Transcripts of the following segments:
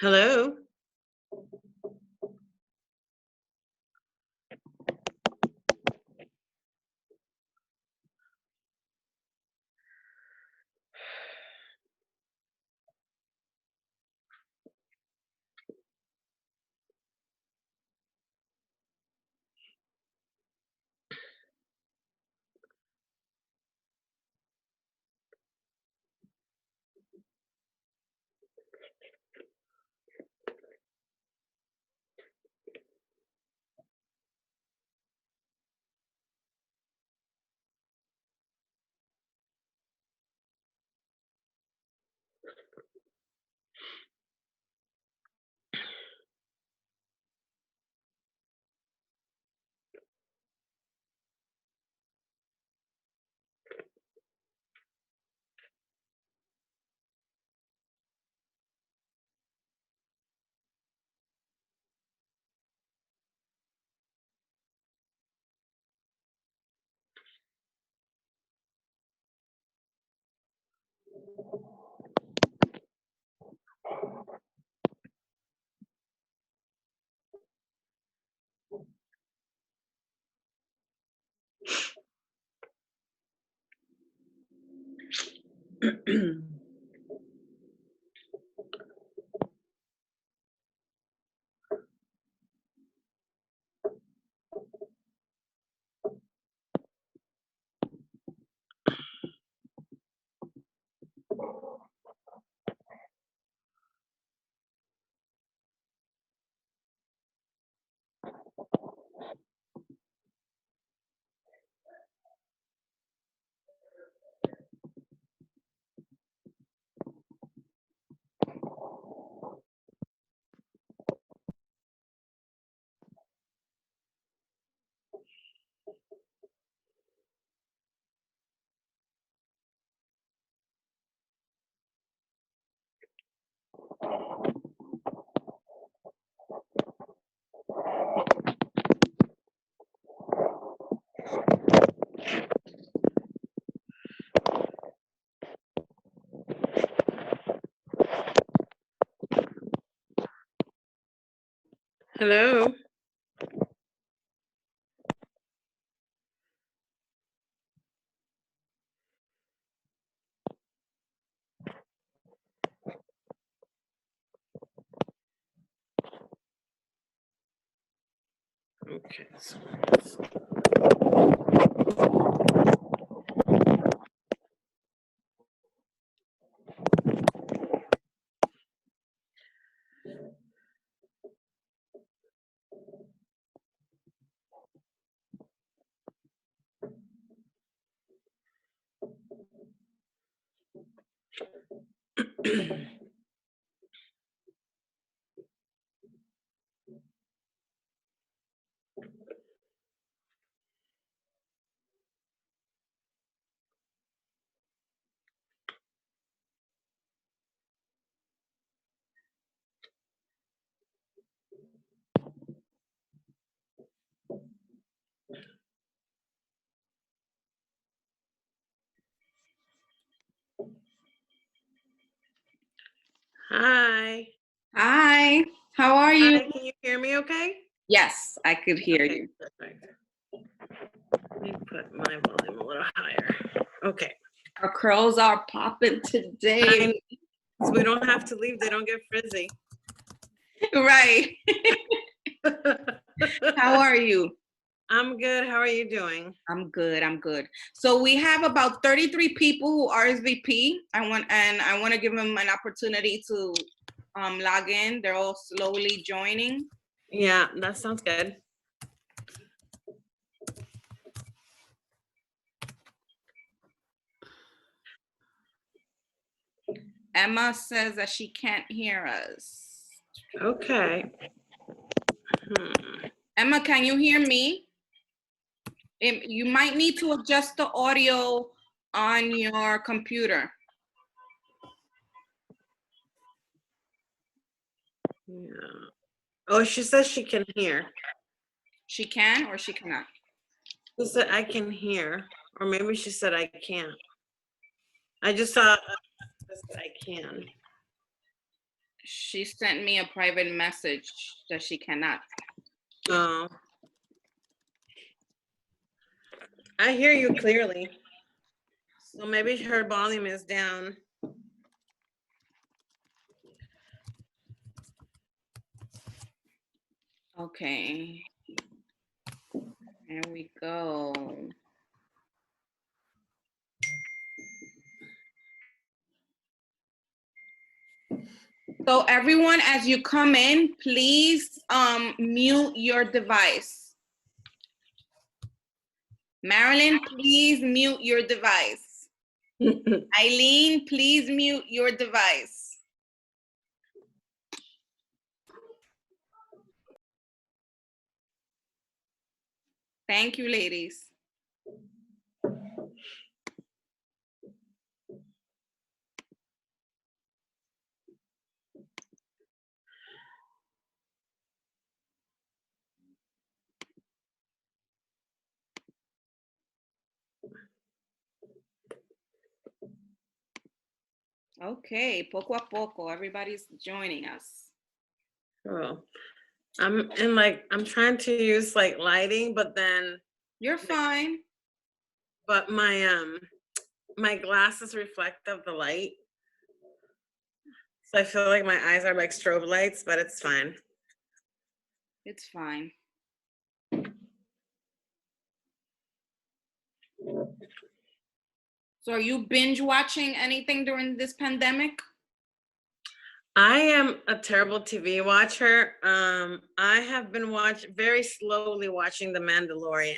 Hello. Hello. Okay. Hi. Hi, how are you? Hi, can you hear me okay? Yes, I could hear you. Perfect. Let me put my volume a little higher. Okay. Our curls are popping today. We don't have to leave. They don't get frizzy. Right. How are you? I'm good. How are you doing? I'm good. So we have about 33 people who RSVP. I want to give them an opportunity to log in. They're all slowly joining. Yeah, that sounds good. Emma says that she can't hear us. Okay. Emma, can you hear me? You might need to adjust the audio on your computer. Yeah. Oh, she says she can hear. She can or she cannot? She said I can hear, or maybe she said I can't. I just saw I can. She sent me a private message that she cannot. Oh. I hear you clearly. So maybe her volume is down. Okay. There we go. So everyone, as you come in, please mute your device. Marilyn, please mute your device. Eileen, please mute your device. Thank you, ladies. Okay, poco a poco, everybody's joining us. Oh, I'm trying to use like lighting, but then You're fine. but my glasses reflect of the light. So I feel like my eyes are like strobe lights, but it's fine. It's fine. So are you binge watching anything during this pandemic? I am a terrible TV watcher. I have been very slowly watching The Mandalorian.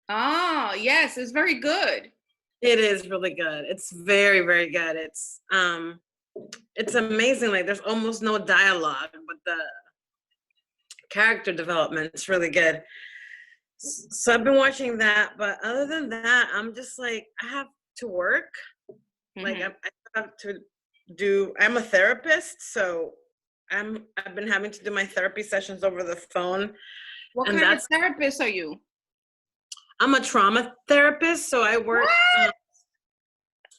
Oh, yes, it's very good. It is really good. It's very, very good. It's amazing. Like there's almost no dialogue, but the character development is really good. So I've been watching that, but other than that, I'm just like I have to work. Like I have to do. I'm a therapist, so I've been having to do my therapy sessions over the phone. What kind of therapist are you? I'm a trauma therapist, so I work.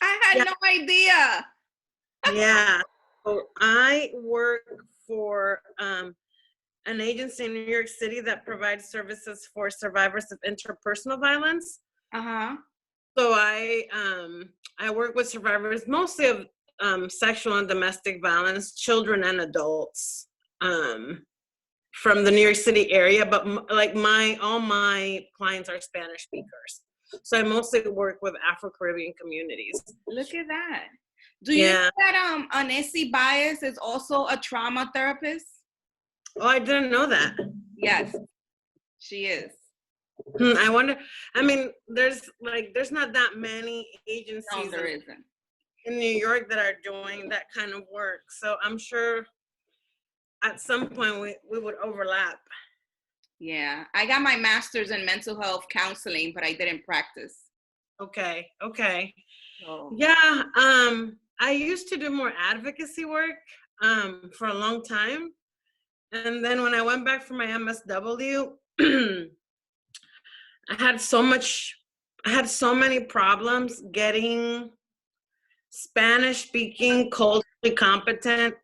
I had no idea. Yeah, so I work for an agency in New York City that provides services for survivors of interpersonal violence. So I work with survivors mostly of sexual and domestic violence, children and adults, from the New York City area. But like all my clients are Spanish speakers, so I mostly work with Afro-Caribbean communities. Look at that. Do you know that Anesi Bias is also a trauma therapist? Oh, I didn't know that. Yes, she is. I wonder. I mean, there's not that many agencies No, there isn't. In New York that are doing that kind of work. So I'm sure at some point we would overlap. Yeah, I got my master's in mental health counseling, but I didn't practice. Okay. Oh. Yeah, I used to do more advocacy work for a long time. And then when I went back for my MSW, I had so many problems getting Spanish speaking, culturally competent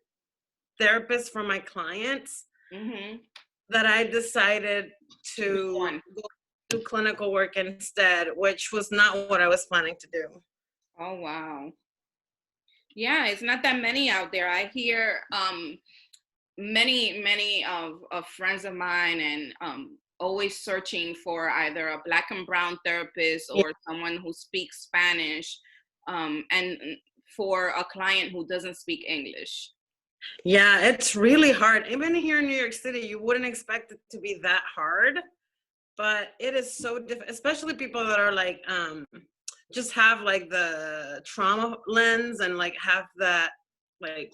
therapists for my clients that I decided to go do clinical work instead, which was not what I was planning to do. Oh, wow. Yeah, it's not that many out there. I hear many of friends of mine and always searching for either a Black and brown therapist or someone who speaks Spanish, and for a client who doesn't speak English. Yeah, it's really hard. Even here in New York City, you wouldn't expect it to be that hard, but it is so difficult, especially people that are like, just have like the trauma lens and like have that like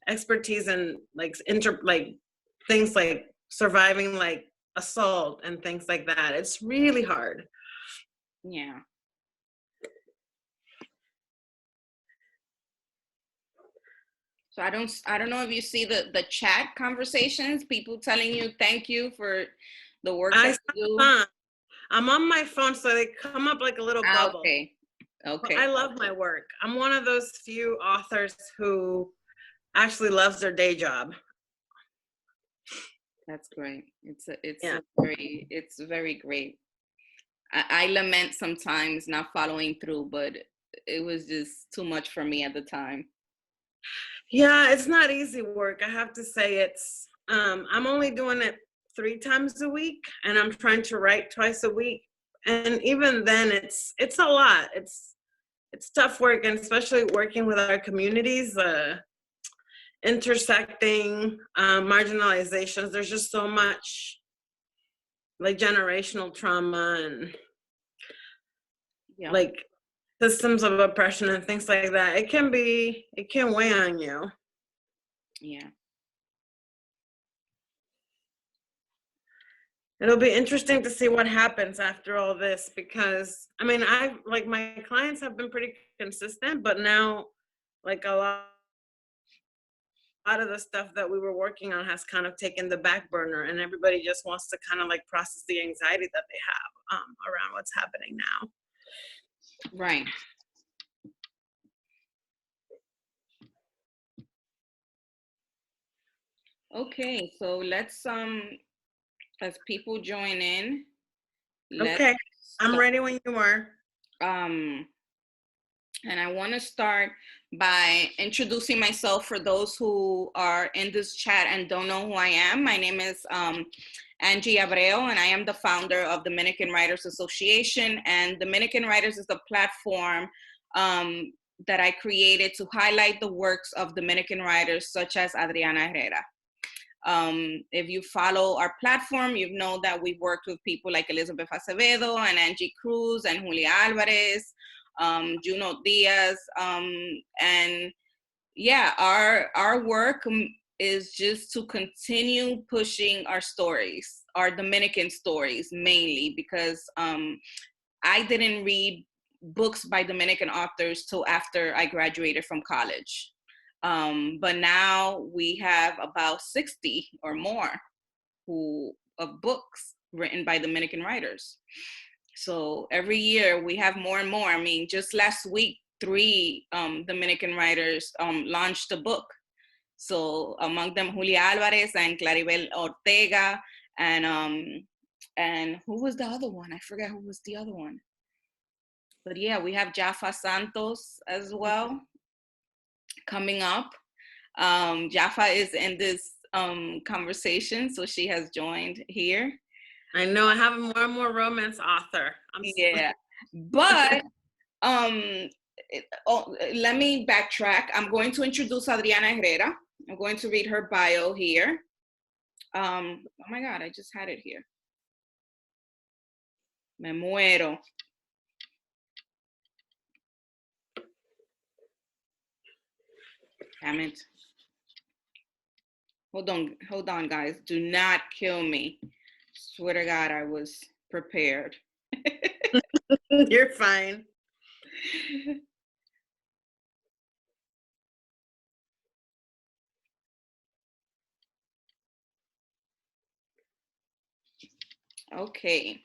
expertise and like things like surviving like assault and things like that. It's really hard. Yeah. So I don't know if you see the chat conversations, people telling you thank you for the work that you do. I'm on my phone, so they come up like a little bubble. Okay. I love my work. I'm one of those few authors who actually loves their day job. That's great. It's very great. I lament sometimes not following through, but it was just too much for me at the time. Yeah, it's not easy work. I have to say I'm only doing it 3 times a week, and I'm trying to write twice a week. And even then it's a lot. It's tough work, and especially working with our communities, intersecting marginalizations. There's just so much like generational trauma and like systems of oppression and things like that. It can weigh on you. Yeah. It'll be interesting to see what happens after all this, because I mean, my clients have been pretty consistent, but now like a lot of the stuff that we were working on has kind of taken the back burner, and everybody just wants to kind of like process the anxiety that they have around what's happening now. Right. Okay, so let's as people join in. Okay, I'm ready when you are. And I want to start by introducing myself for those who are in this chat and don't know who I am. My name is Angie Abreu, and I am the founder of Dominican Writers Association. And Dominican Writers is the platform that I created to highlight the works of Dominican writers such as Adriana Herrera. If you follow our platform, you know that we've worked with people like Elizabeth Acevedo and Angie Cruz and Julia Alvarez, Juno Diaz, and yeah, our work is just to continue pushing our stories, our Dominican stories mainly, because I didn't read books by Dominican authors till after I graduated from college. But now we have about 60 or more of books written by Dominican writers. So every year we have more and more. I mean, just last week, 3 Dominican writers launched a book. So among them, Julia Alvarez and Claribel Ortega, and who was the other one? I forget who was the other one. But yeah, we have Jaffa Santos as well coming up. Jaffa is in this conversation, so she has joined here. I know I have more and more romance author. Yeah, but let me backtrack. I'm going to introduce Adriana Herrera. I'm going to read her bio here. Oh my God, I just had it here. Me muero. Damn it. Hold on, guys. Do not kill me. Swear to God, I was prepared. You're fine. Okay.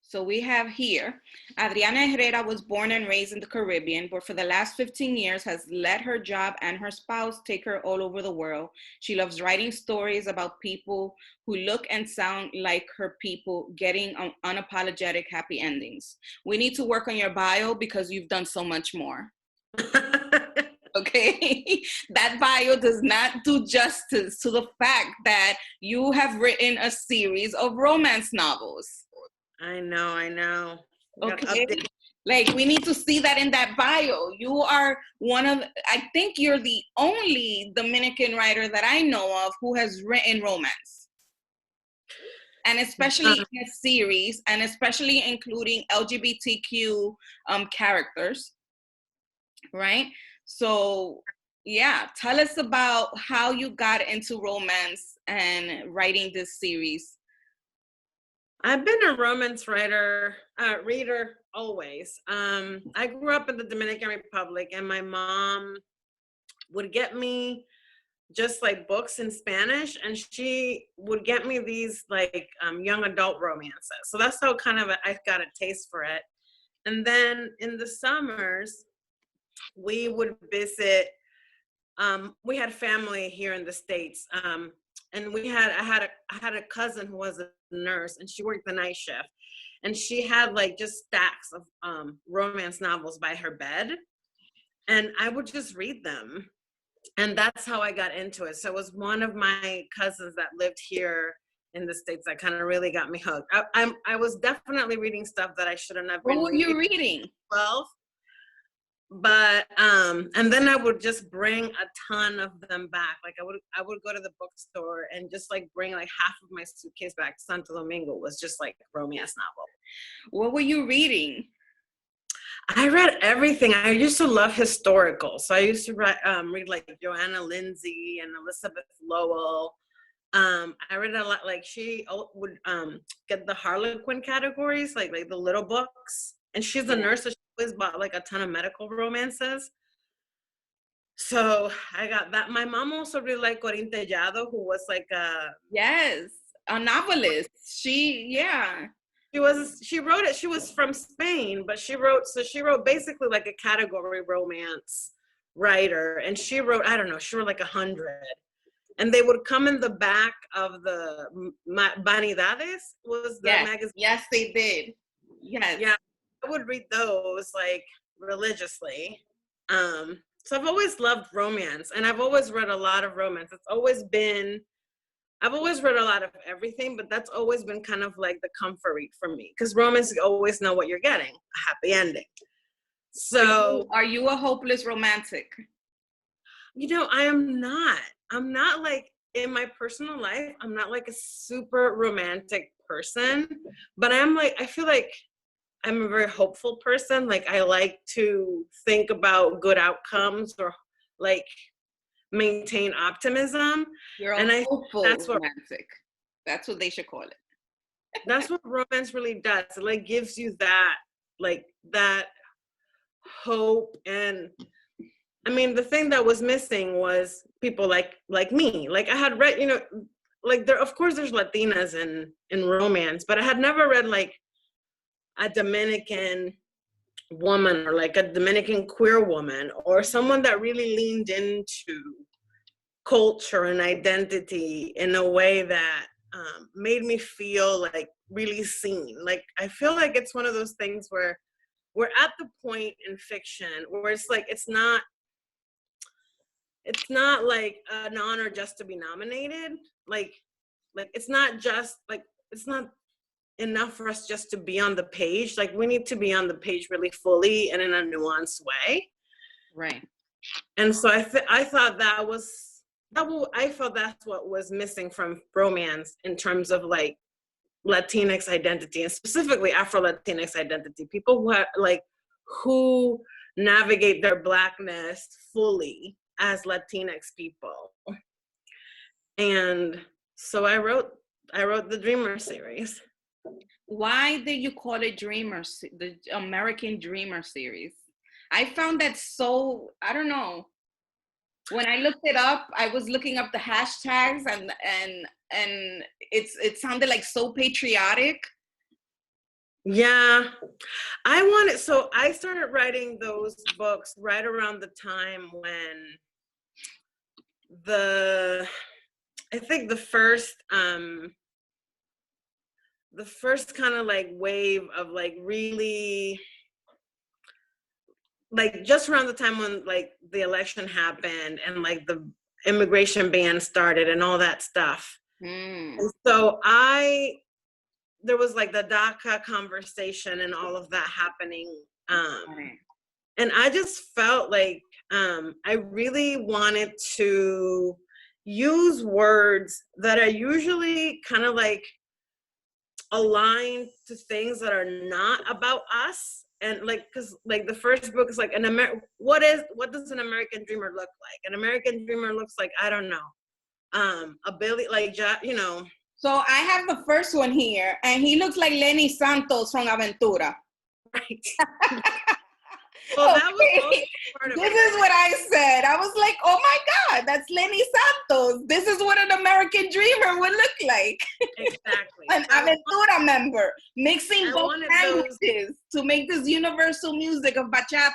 So we have here, Adriana Herrera was born and raised in the Caribbean, but for the last 15 years has let her job and her spouse take her all over the world. She loves writing stories about people who look and sound like her people, getting unapologetic happy endings. We need to work on your bio because you've done so much more. Okay, that bio does not do justice to the fact that you have written a series of romance novels. I know. Okay, like we need to see that in that bio. You are I think you're the only Dominican writer that I know of who has written romance. And especially in a series, and especially including LGBTQ characters, right? So yeah, tell us about how you got into romance and writing this series. I've been a romance reader always. I grew up in the Dominican Republic, and my mom would get me just like books in Spanish, and she would get me these like young adult romances. So that's how kind of I got a taste for it. And then in the summers, we would visit. We had family here in the States, and I had a cousin who was a nurse, and she worked the night shift, and she had like just stacks of romance novels by her bed, and I would just read them. And that's how I got into it. So it was one of my cousins that lived here in the States that kind of really got me hooked. I was definitely reading stuff that I shouldn't have been What were reading. you reading? 12. But and then I would just bring a ton of them back. Like I would go to the bookstore and just like bring like half of my suitcase back. Santo Domingo was just like romance novel. What were you reading? I read everything. I used to love historical. So I used to read like Joanna Lindsay and Elizabeth Lowell. I read a lot, like she would get the Harlequin categories, like the little books. And she's a nurse, so she always bought like a ton of medical romances. So I got that. My mom also really liked Corín Tellado, who was like a novelist. She wrote it. She was from Spain, but she wrote basically like a category romance writer. And she wrote, I don't know, she wrote like 100. And they would come in the back of the Vanidades was the magazine. Yes, they did. Yes. Yeah, I would read those like religiously. So I've always loved romance, and I've always read a lot of romance. I've always read a lot of everything, but that's always been kind of like the comfort read for me, because romance, you always know what you're getting, a happy ending. So are you a hopeless romantic? I'm not like, in my personal life, I'm not like a super romantic person, but I feel like I'm a very hopeful person. Like I like to think about good outcomes, or like maintain optimism. You're a hopeful romantic. That's what they should call it. That's what romance really does. It like gives you that, like that hope. And I mean, the thing that was missing was people like me. Like I had read, like of course there's Latinas in romance, but I had never read like a Dominican woman, or like a Dominican queer woman, or someone that really leaned into culture and identity in a way that made me feel like really seen. Like I feel like it's one of those things where we're at the point in fiction where it's like it's not like an honor just to be nominated. Like it's not just like, it's not enough for us just to be on the page. Like we need to be on the page really fully and in a nuanced way. Right. And so I thought I felt that's what was missing from romance in terms of like Latinx identity, and specifically Afro-Latinx identity. People who navigate their Blackness fully as Latinx people. And so I wrote the Dreamer series. Why did you call it Dreamers, the American Dreamer series? I found that so, I don't know. When I looked it up, I was looking up the hashtags, and it sounded like so patriotic. Yeah, so I started writing those books right around the time when I think the first kind of like wave of like really, like just around the time when like the election happened and like the immigration ban started and all that stuff. And so there was like the DACA conversation and all of that happening. And I just felt like I really wanted to use words that are usually kind of like aligned to things that are not about us. And like, because like the first book is like what does an American dreamer look like? An American dreamer looks like, I don't know, a Billy, like, So I have the first one here, and he looks like Lenny Santos from Aventura. Right. Well, that was also Okay, part of this it. is what I said. I was like, oh my God, that's Lenny Santos. This is what an American dreamer would look like. Exactly. An Aventura member, mixing I both wanted those. languages to make this universal music of bachata.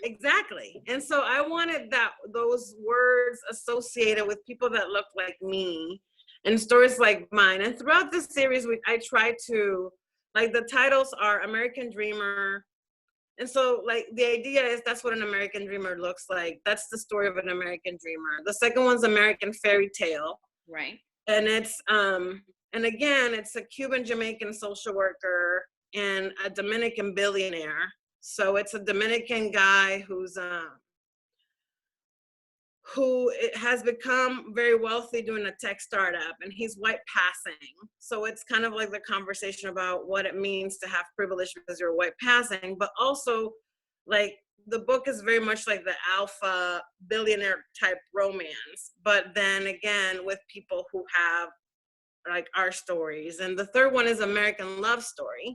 Exactly. And so I wanted those words associated with people that look like me and stories like mine. And throughout this series, I try to, like, the titles are American Dreamer. And so, like, the idea is that's what an American dreamer looks like. That's the story of an American dreamer. The second one's American Fairy Tale. Right. And and again, it's a Cuban Jamaican social worker and a Dominican billionaire. So it's a Dominican guy who has become very wealthy doing a tech startup, and he's white passing. So it's kind of like the conversation about what it means to have privilege because you're white passing, but also, like, the book is very much like the alpha billionaire type romance, but then again with people who have like our stories. And the third one is American Love Story,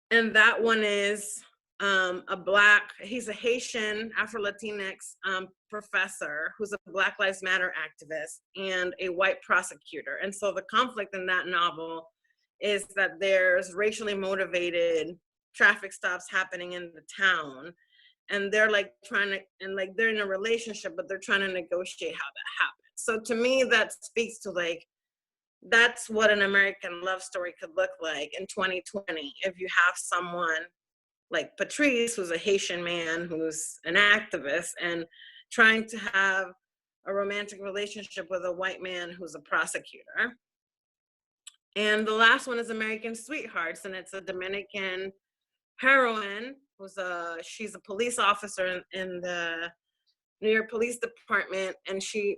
and that one is he's a Haitian Afro-Latinx professor who's a Black Lives Matter activist and a white prosecutor. And so the conflict in that novel is that there's racially motivated traffic stops happening in the town, and they're like they're in a relationship, but they're trying to negotiate how that happens. So to me, that speaks to, like, that's what an American love story could look like in 2020 if you have someone like Patrice, who's a Haitian man who's an activist and trying to have a romantic relationship with a white man who's a prosecutor. And the last one is American Sweethearts, and it's a Dominican heroine she's a police officer in the New York Police Department,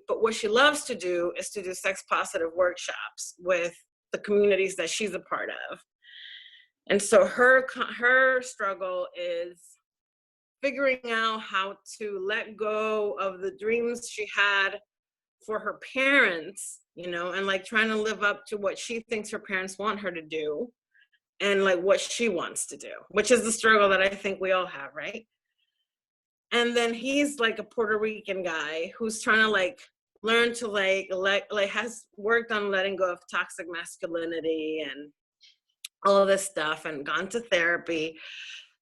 but what she loves to do is to do sex positive workshops with the communities that she's a part of. And so her struggle is figuring out how to let go of the dreams she had for her parents, and like trying to live up to what she thinks her parents want her to do and like what she wants to do, which is the struggle that I think we all have, right? And then he's like a Puerto Rican guy who's trying to like learn to has worked on letting go of toxic masculinity and all of this stuff and gone to therapy.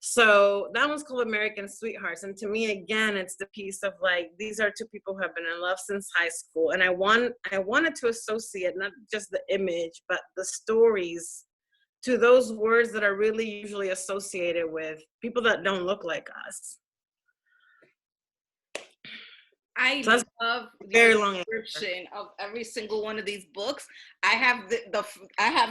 So that one's called American Sweethearts. And to me, again, it's the piece of like, these are two people who have been in love since high school. And I wanted to associate not just the image, but the stories to those words that are really usually associated with people that don't look like us. I So love the very long description of every single one of these books. I have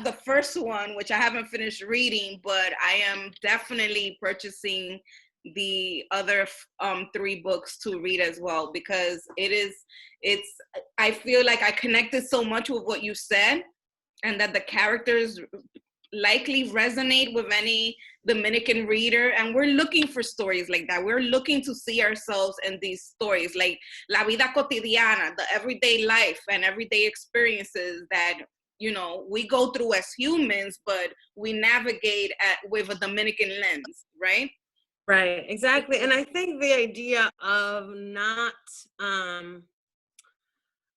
the first one, which I haven't finished reading, but I am definitely purchasing the other 3 books to read as well, because I feel like I connected so much with what you said, and that the characters likely resonate with any Dominican reader, and we're looking for stories like that. We're looking to see ourselves in these stories, like la vida cotidiana, the everyday life and everyday experiences that we go through as humans, but we navigate with a Dominican lens, right? Right, exactly. And I think the idea of not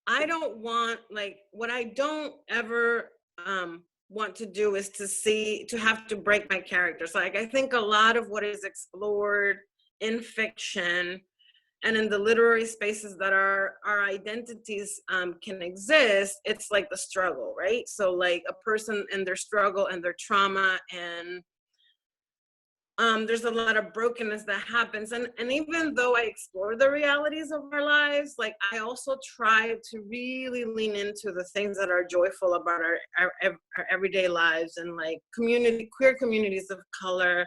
I don't want, like, what I don't ever want to do is to have to break my characters. Like, I think a lot of what is explored in fiction and in the literary spaces that our identities can exist, it's like the struggle, right? So like a person and their struggle and their trauma, and there's a lot of brokenness that happens. And even though I explore the realities of our lives, like I also try to really lean into the things that are joyful about our everyday lives, and like queer communities of color,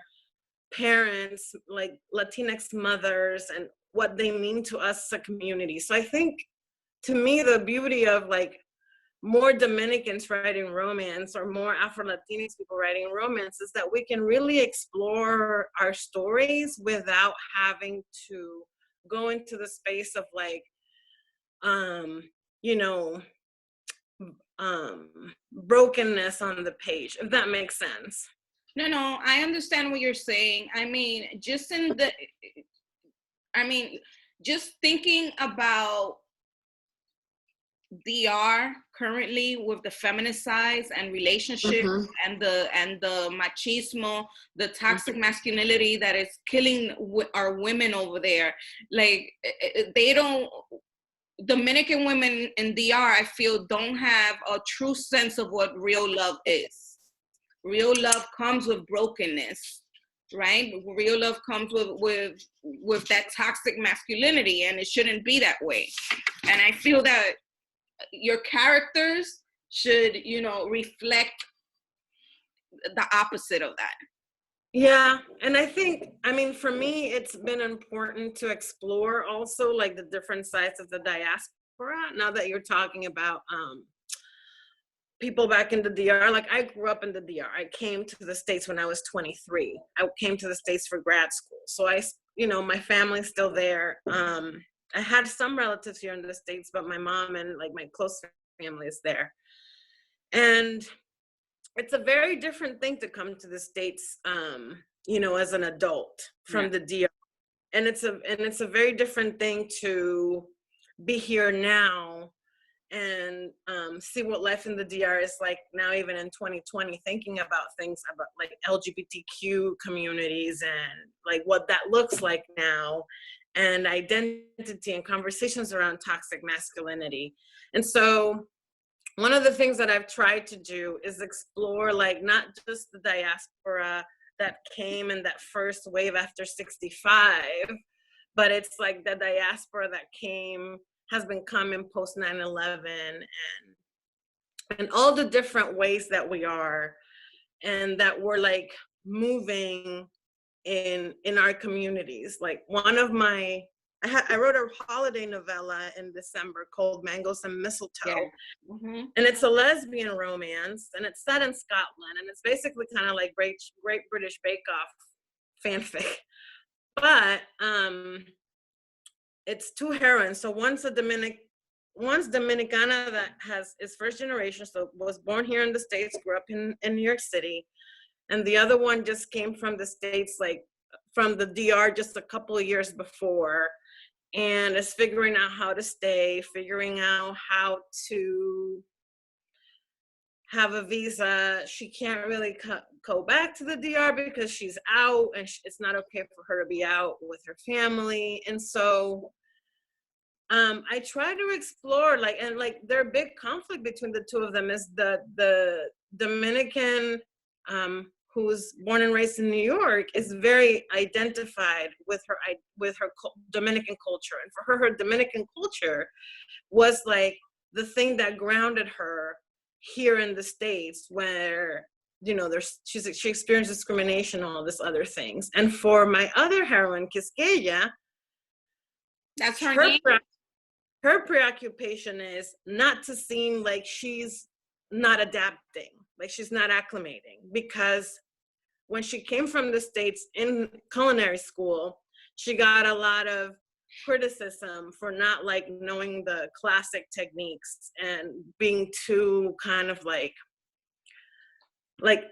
parents, like Latinx mothers, and what they mean to us as a community. So I think, to me, the beauty of like more Dominicans writing romance or more Afro-Latinx people writing romance is that we can really explore our stories without having to go into the space of like, you know, brokenness on the page, if that makes sense. No, I understand what you're saying. I mean, just thinking about DR currently with the feminicides and relationships Mm-hmm. and the machismo, the toxic masculinity that is killing our women over there. Like they don't. Dominican women in DR, I feel, don't have a true sense of what real love is. Real love comes with brokenness, right? Real love comes with that toxic masculinity, and it shouldn't be that way. And I feel that your characters should, reflect the opposite of that. Yeah, and I mean, for me, it's been important to explore also like the different sides of the diaspora. Now that you're talking about people back in the DR, like I grew up in the DR. I came to the States when I was 23. I came to the States for grad school. So my family's still there. I had some relatives here in the States, but my mom and like my close family is there. And it's a very different thing to come to the States, as an adult from the DR. And it's a very different thing to be here now and see what life in the DR is like now, even in 2020, thinking about things about like LGBTQ communities and like what that looks like now, and identity and conversations around toxic masculinity. And so one of the things that I've tried to do is explore like not just the diaspora that came in that first wave after 65, but it's like the diaspora that has been coming post 9/11 and all the different ways that we are and that we're like moving in our communities. Like one of I wrote a holiday novella in December called Mangoes and Mistletoe. Yeah. Mm-hmm. And it's a lesbian romance, and it's set in Scotland, and it's basically kind of like Great British Bake Off fanfic. But it's two heroines. So one's Dominicana that is first generation, so was born here in the States, grew up in New York City, and the other one just came from the States, like from the DR just a couple of years before, and is figuring out how to stay, figuring out how to have a visa. She can't really go back to the DR because she's out, and it's not okay for her to be out with her family. And so I try to explore their big conflict between the two of them is the Dominican who's born and raised in New York is very identified with her Dominican culture, and for her Dominican culture was like the thing that grounded her here in the States, where she experienced discrimination and all this other things. And for my other heroine, Quisqueya, that's her name. Her preoccupation is not to seem like she's not adapting, like she's not acclimating, because when she came from the States in culinary school, she got a lot of criticism for not like knowing the classic techniques and being too kind of like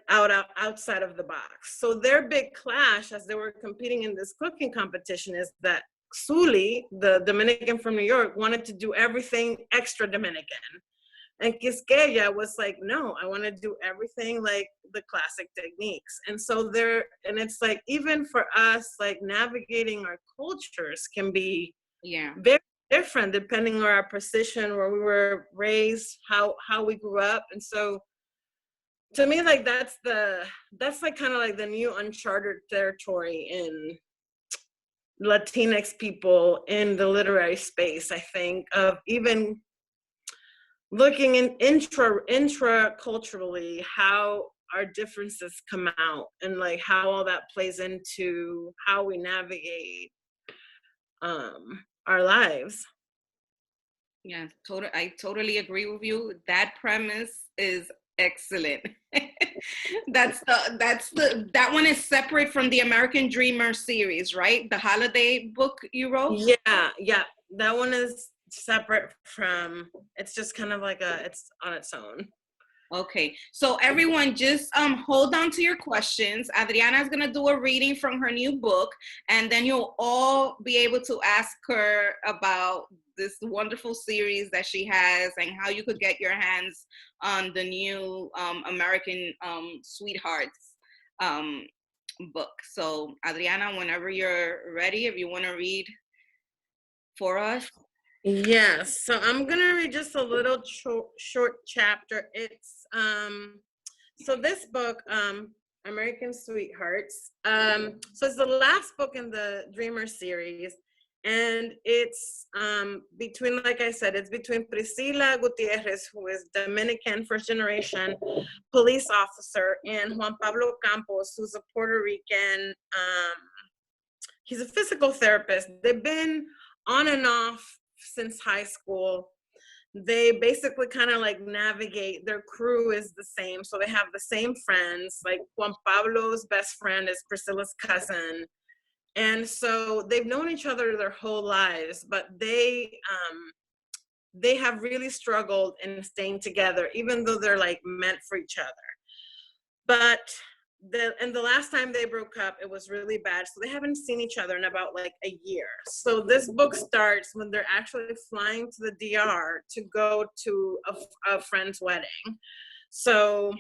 outside of the box. So their big clash as they were competing in this cooking competition is that Sully, the Dominican from New York, wanted to do everything extra Dominican. And Quisqueya was like, no, I want to do everything like the classic techniques. And so it's like, even for us, like navigating our cultures can be very different depending on our position, where we were raised, how we grew up. And so to me, like that's like kind of like the new uncharted territory in Latinx people in the literary space, I think, of even looking in intra-culturally how our differences come out and like how all that plays into how we navigate our lives. Yeah, I totally agree with you. That premise is excellent. That one is separate from the American Dreamer series, right? The holiday book you wrote? Yeah. That one is separate from, it's just kind of like it's on its own. Okay, so everyone just hold on to your questions. Adriana is gonna do a reading from her new book, and then you'll all be able to ask her about this wonderful series that she has and how you could get your hands on the new American Sweethearts um, book. So Adriana, whenever you're ready, if you want to read for us. Yes, so I'm gonna read just a little short chapter. It's so this book, American Sweethearts, so it's the last book in the Dreamer series, and it's between, like I said, it's between Priscila Gutierrez, who is Dominican first generation police officer, and Juan Pablo Campos, who's a Puerto Rican, he's a physical therapist. They've been on and off since high school. They basically kind of like navigate, their crew is the same, so they have the same friends. Like Juan Pablo's best friend is Priscilla's cousin, and so they've known each other their whole lives, but they have really struggled in staying together, even though they're like meant for each other. But the last time they broke up, it was really bad. So they haven't seen each other in about like a year. So this book starts when they're actually flying to the DR to go to a friend's wedding. So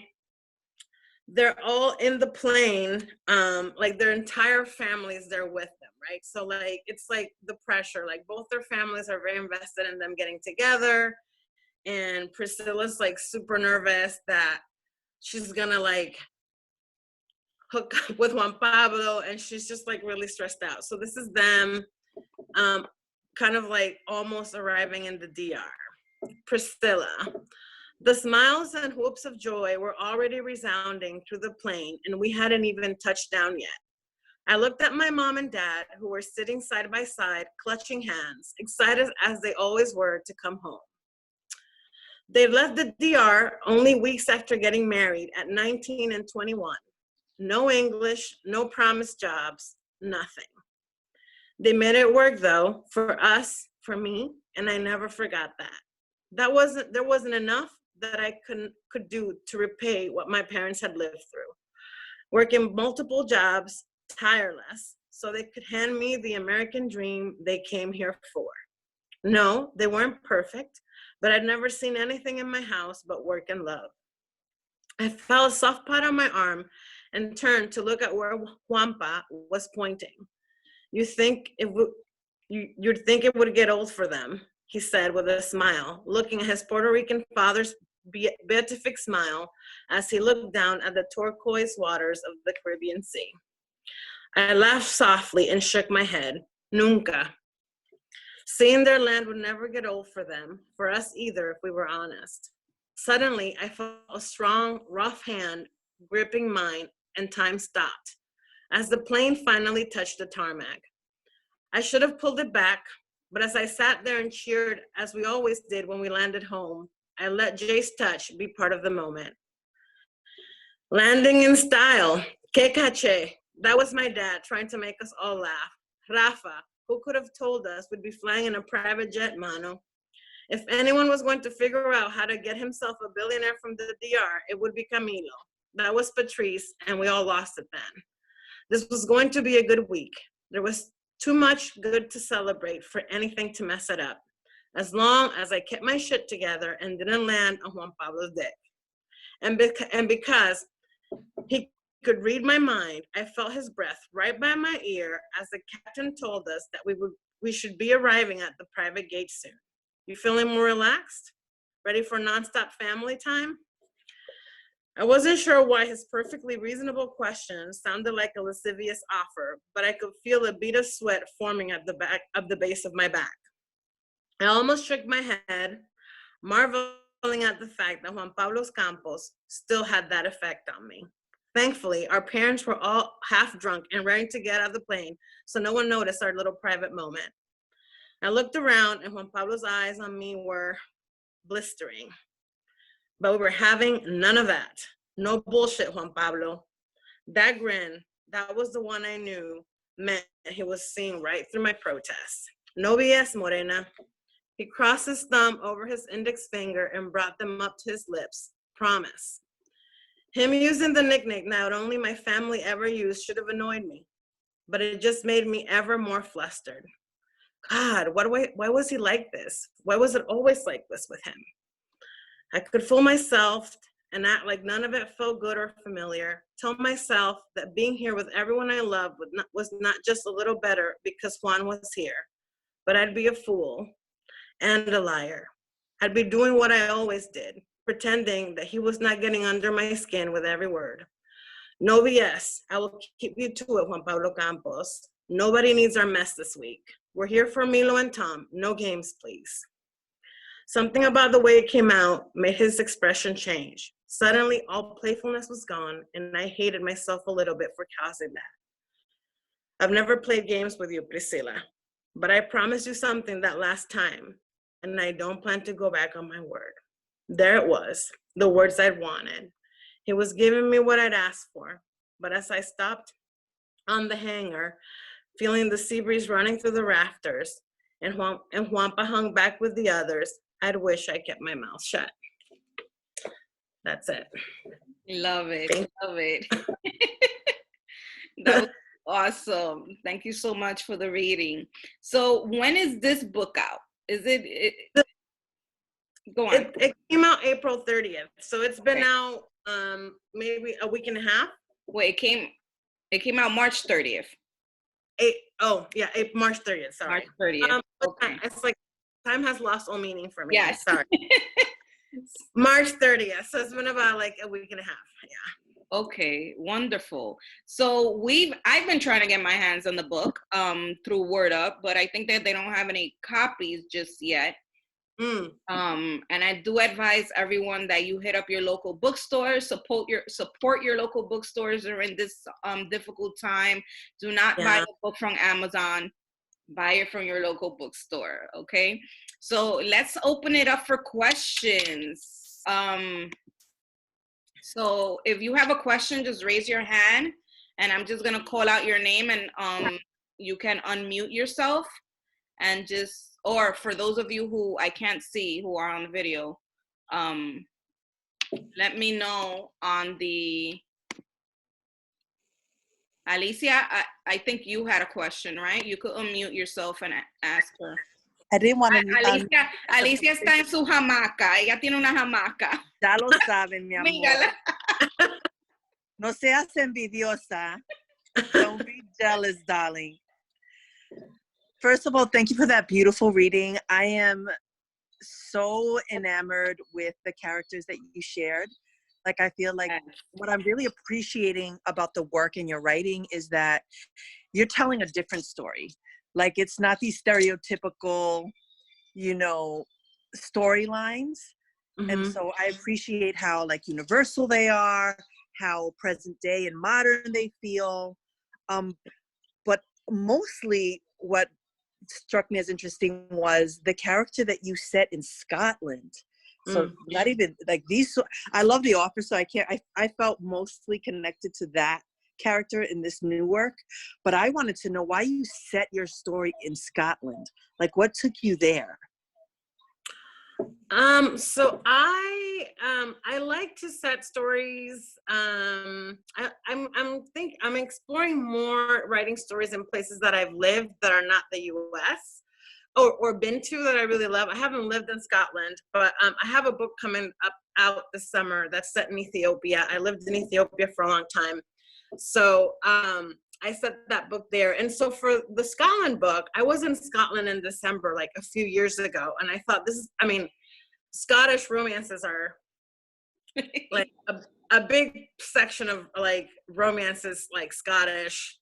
they're all in the plane, like their entire family is there with them, right? So like, it's like the pressure, like both their families are very invested in them getting together. And Priscilla's like super nervous that she's gonna like hook up with Juan Pablo, and she's just like really stressed out. So this is them kind of like almost arriving in the DR. Priscilla. The smiles and whoops of joy were already resounding through the plane, and we hadn't even touched down yet. I looked at my mom and dad, who were sitting side by side, clutching hands, excited as they always were to come home. They left the DR only weeks after getting married at 19 and 21. No English, no promised jobs, nothing. They made it work though, for us, for me, and I never forgot that. There wasn't enough that I could do to repay what my parents had lived through. Working multiple jobs, tireless, so they could hand me the American dream they came here for. No, they weren't perfect, but I'd never seen anything in my house but work and love. I felt a soft pat on my arm and turned to look at where Juanpa was pointing. You'd think it would get old for them, he said with a smile, looking at his Puerto Rican father's beatific smile as he looked down at the turquoise waters of the Caribbean Sea. I laughed softly and shook my head. Nunca. Seeing their land would never get old for them, for us either, if we were honest. Suddenly, I felt a strong, rough hand gripping mine, and time stopped as the plane finally touched the tarmac. I should have pulled it back, but as I sat there and cheered, as we always did when we landed home, I let Jay's touch be part of the moment. Landing in style. Que caché. That was my dad trying to make us all laugh. Rafa, who could have told us we'd be flying in a private jet, mano? If anyone was going to figure out how to get himself a billionaire from the DR, it would be Camilo. That was Patrice, and we all lost it then. This was going to be a good week. There was too much good to celebrate for anything to mess it up, as long as I kept my shit together and didn't land on Juan Pablo's dick. And because he could read my mind, I felt his breath right by my ear as the captain told us that we should be arriving at the private gate soon. You feeling more relaxed? Ready for nonstop family time? I wasn't sure why his perfectly reasonable question sounded like a lascivious offer, but I could feel a bead of sweat forming at the base of my back. I almost shook my head, marveling at the fact that Juan Pablo's Campos still had that effect on me. Thankfully, our parents were all half drunk and ready to get out of the plane, so no one noticed our little private moment. I looked around, and Juan Pablo's eyes on me were blistering. But we were having none of that. No bullshit, Juan Pablo. That grin, that was the one I knew meant he was seeing right through my protest. No BS, Morena. He crossed his thumb over his index finger and brought them up to his lips. Promise. Him using the nickname that only my family ever used should have annoyed me, but it just made me ever more flustered. God, why was he like this? Why was it always like this with him? I could fool myself and act like none of it felt good or familiar. Tell myself that being here with everyone I love was not just a little better because Juan was here, but I'd be a fool and a liar. I'd be doing what I always did, pretending that he was not getting under my skin with every word. No BS. I will keep you to it, Juan Pablo Campos. Nobody needs our mess this week. We're here for Milo and Tom. No games, please. Something about the way it came out made his expression change. Suddenly, all playfulness was gone, and I hated myself a little bit for causing that. I've never played games with you, Priscilla, but I promised you something that last time, and I don't plan to go back on my word. There it was, the words I'd wanted. He was giving me what I'd asked for, but as I stopped on the hangar, feeling the sea breeze running through the rafters, and Juanpa hung back with the others, I'd wish I kept my mouth shut. That's it. Love it. Love it. That was awesome. Thank you so much for the reading. So when is this book out? Is it go on. It came out April 30th. So it's been out maybe a week and a half. Wait, it came out March 30th. March 30th, sorry. March 30th. Okay. It's like time has lost all meaning for me. Yes. Sorry. March 30th. So it's been about like a week and a half. Yeah. Okay, wonderful. So I've been trying to get my hands on the book through Word Up, but I think that they don't have any copies just yet. And I do advise everyone that you hit up your local bookstores, support your local bookstores during this difficult time. Do not buy a book from Amazon. Buy it from your local bookstore. Okay, so let's open it up for questions. So if you have a question, just raise your hand, and I'm just gonna call out your name, and you can unmute yourself, and or for those of you who I can't see who are on the video, let me know on the. Alicia, I think you had a question, right? You could unmute yourself and ask her. I didn't want to. Alicia está en su hamaca. Ella tiene una hamaca. Ya lo saben, mi amor. Mírala. No seas envidiosa. Don't be jealous, darling. First of all, thank you for that beautiful reading. I am so enamored with the characters that you shared. Like, I feel like what I'm really appreciating about the work in your writing is that you're telling a different story. Like, it's not these stereotypical, storylines. Mm-hmm. And so I appreciate how, like, universal they are, how present day and modern they feel. But mostly what struck me as interesting was the character that you set in Scotland. So not even like these. I love the author, so I felt mostly connected to that character in this new work. But I wanted to know why you set your story in Scotland. Like, what took you there? So I like to set stories. I'm exploring more writing stories in places that I've lived that are not the U.S. or been to that I really love. I haven't lived in Scotland, but I have a book coming out this summer that's set in Ethiopia. I lived in Ethiopia for a long time. So I set that book there. And so for the Scotland book, I was in Scotland in December, like a few years ago. And I thought Scottish romances are like a big section of like romances, like Scottish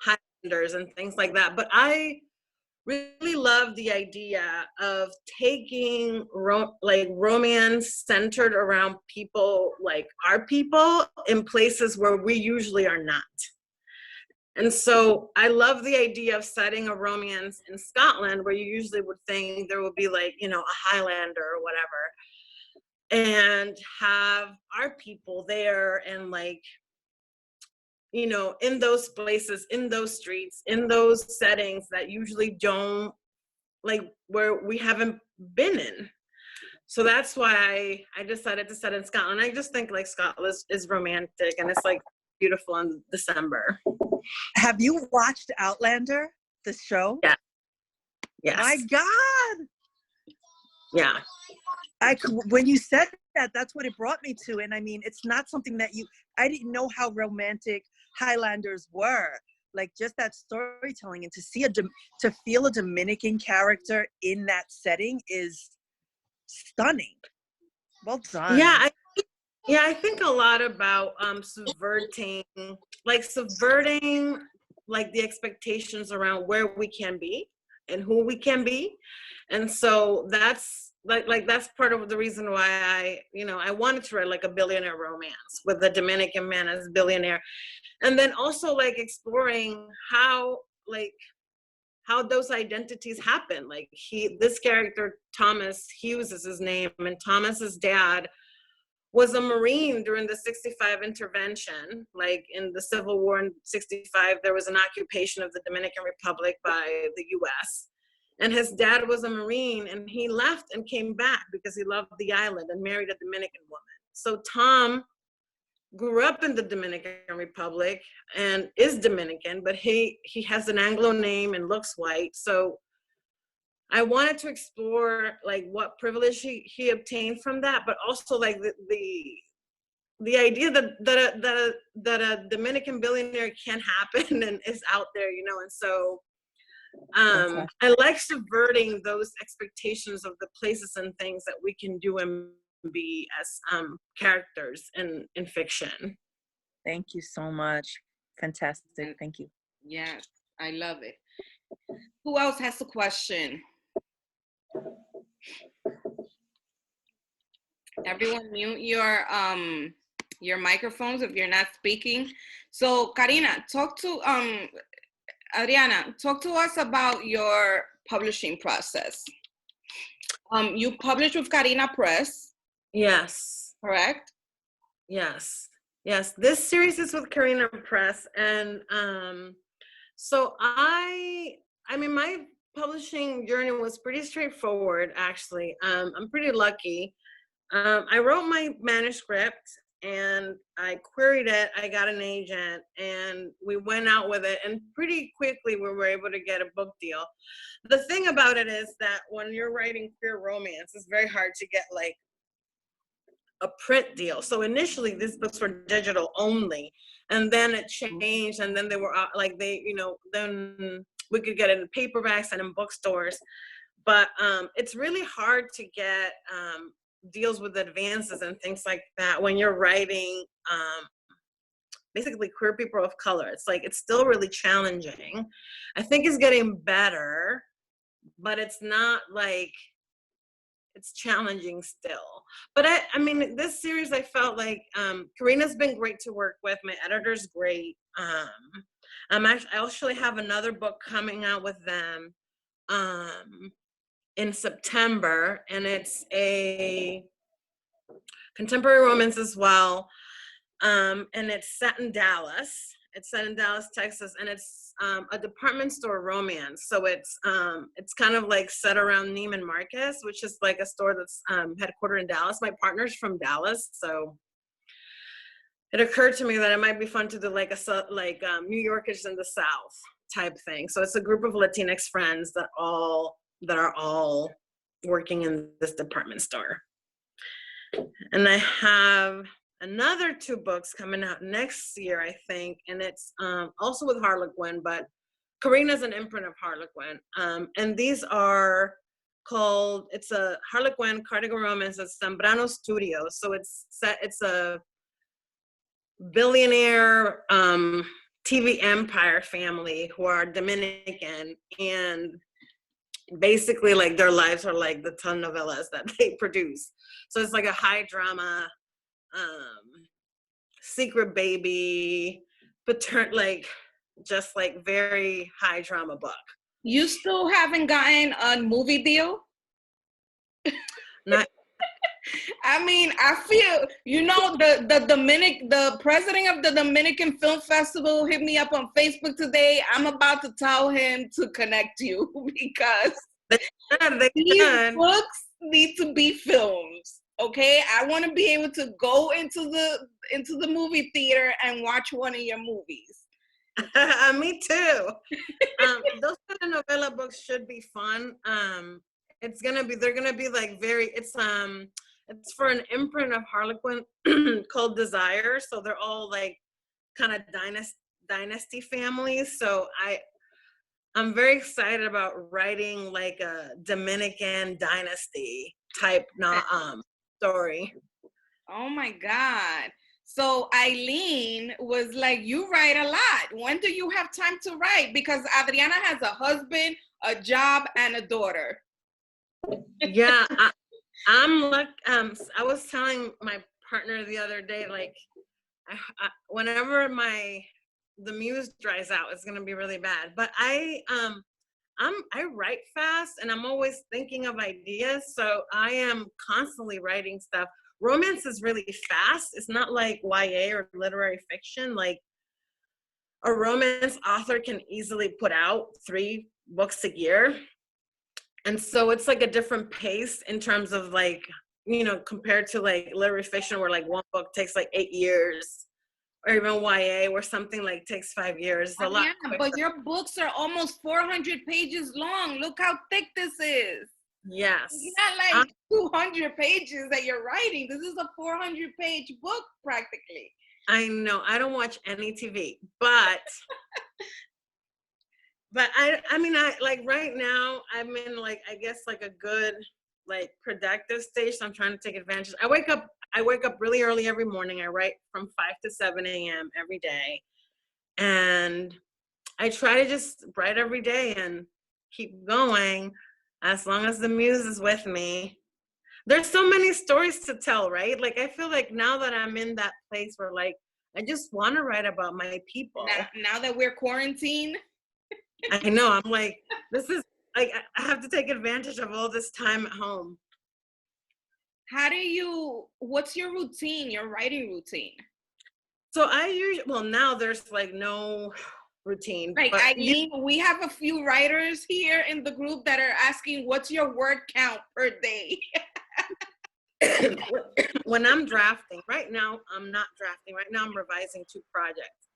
Highlanders and things like that. But I really love the idea of taking romance centered around people like our people in places where we usually are not. And so I love the idea of setting a romance in Scotland where you usually would think there would be like, a Highlander or whatever, and have our people there and like, in those places, in those streets, in those settings that usually don't, like, where we haven't been in. So that's why I decided to set in Scotland. I just think like Scotland is romantic, and it's like beautiful in December. Have you watched Outlander, the show? Yeah. Yes. My God. Yeah. When you said that, that's what it brought me to. And I mean, it's not something that I didn't know how romantic Highlanders were. Like just that storytelling, and to see to feel a Dominican character in that setting is stunning. Well done. Yeah. I think a lot about subverting like the expectations around where we can be and who we can be. And so that's like that's part of the reason why I wanted to write like a billionaire romance with a Dominican man as billionaire. And then also like exploring how those identities happen. Like this character, Thomas Hughes is his name, and Thomas's dad was a Marine during the 65 intervention. Like in the Civil War in 65, there was an occupation of the Dominican Republic by the US. And his dad was a Marine, and he left and came back because he loved the island and married a Dominican woman. So Tom grew up in the Dominican Republic and is Dominican, but he has an Anglo name and looks white. So I wanted to explore like what privilege he obtained from that, but also like the idea that a Dominican billionaire can happen and is out there, and so I like subverting those expectations of the places and things that we can do and be as characters in fiction. Thank you so much. Fantastic. Thank you. Yes, I love it. Who else has a question? Everyone mute your microphones if you're not speaking. So Karina, Adriana, talk to us about your publishing process. You publish with Karina Press. Yes. Correct? Yes. This series is with Karina Press, and so I mean my publishing journey was pretty straightforward, actually. I'm pretty lucky. I wrote my manuscript and I queried it. I got an agent and we went out with it, and pretty quickly we were able to get a book deal. The thing about it is that when you're writing queer romance, it's very hard to get like a print deal. So initially these books were digital only, and then it changed, and then they were like then we could get it in paperbacks and in bookstores. But it's really hard to get deals with advances and things like that when you're writing basically queer people of color. It's like it's still really challenging. I think it's getting better, but it's not like it's challenging still. But I mean, this series, I felt like Karina's been great to work with. My editor's great. I actually have another book coming out with them in September, and it's a contemporary romance as well. And it's set in Dallas. It's set in Dallas, Texas, and it's a department store romance. So it's kind of like set around Neiman Marcus, which is like a store that's headquartered in Dallas. My partner's from Dallas, so it occurred to me that it might be fun to do like New Yorkers in the South type thing. So it's a group of Latinx friends that are all working in this department store. And I have another 2 books coming out next year, I think, and it's also with Harlequin, but Karina's an imprint of Harlequin. And these are called, it's a Harlequin cardigan romance at Zambrano Studios. So it's a billionaire TV empire family who are Dominican, and basically like their lives are like the telenovelas that they produce. So it's like a high drama, secret baby, like just like very high drama book. You still haven't gotten a movie deal? Not. I mean, I feel, the president of the Dominican Film Festival hit me up on Facebook today. I'm about to tell him to connect you because these books need to be films. Okay, I want to be able to go into the movie theater and watch one of your movies. Me too. Those telenovela books should be fun. They're gonna be like it's for an imprint of Harlequin called Desire. So they're all like kind of dynasty families. So I'm very excited about writing like a Dominican dynasty type story. Oh my God. So Eileen was like, you write a lot. When do you have time to write? Because Adriana has a husband, a job, and a daughter. Yeah, I was telling my partner the other day, like, whenever the muse dries out, it's gonna be really bad. But I write fast, and I'm always thinking of ideas, so I am constantly writing stuff. Romance is really fast. It's not like YA or literary fiction. Like, a romance author can easily put out 3 books a year. And so it's like a different pace in terms of like, compared to like literary fiction where like one book takes like 8 years, or even YA where something like takes 5 years. It's a lot quicker. But your books are almost 400 pages long. Look how thick this is. Yes. It's not like 200 pages that you're writing. This is a 400-page book practically. I know. I don't watch any TV, but I mean, like right now I'm in like, I guess like a good like productive stage. So I'm trying to take advantage. I wake up really early every morning. I write from 5 to 7 a.m. every day. And I try to just write every day and keep going as long as the muse is with me. There's so many stories to tell, right? Like, I feel like now that I'm in that place where like, I just want to write about my people. Now that we're quarantined. I know. I'm like, this is like, I have to take advantage of all this time at home. What's your routine, your writing routine? So now there's like no routine. Like, Eileen, we have a few writers here in the group that are asking, what's your word count per day? When I'm drafting, right now, I'm not drafting. Right now, I'm revising 2 projects.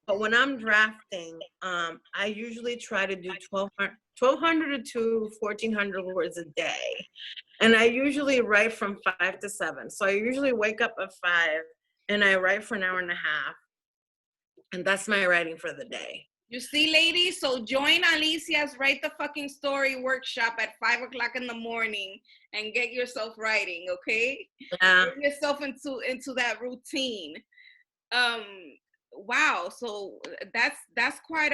But when I'm drafting, I usually try to do 1,200 to 1,400 words a day. And I usually write from 5 to 7. So I usually wake up at 5 and I write for an hour and a half. And that's my writing for the day. You see, ladies? So join Alicia's Write the Fucking Story workshop at 5 o'clock in the morning and get yourself writing, okay? Yeah. Get yourself into that routine. Wow, so that's quite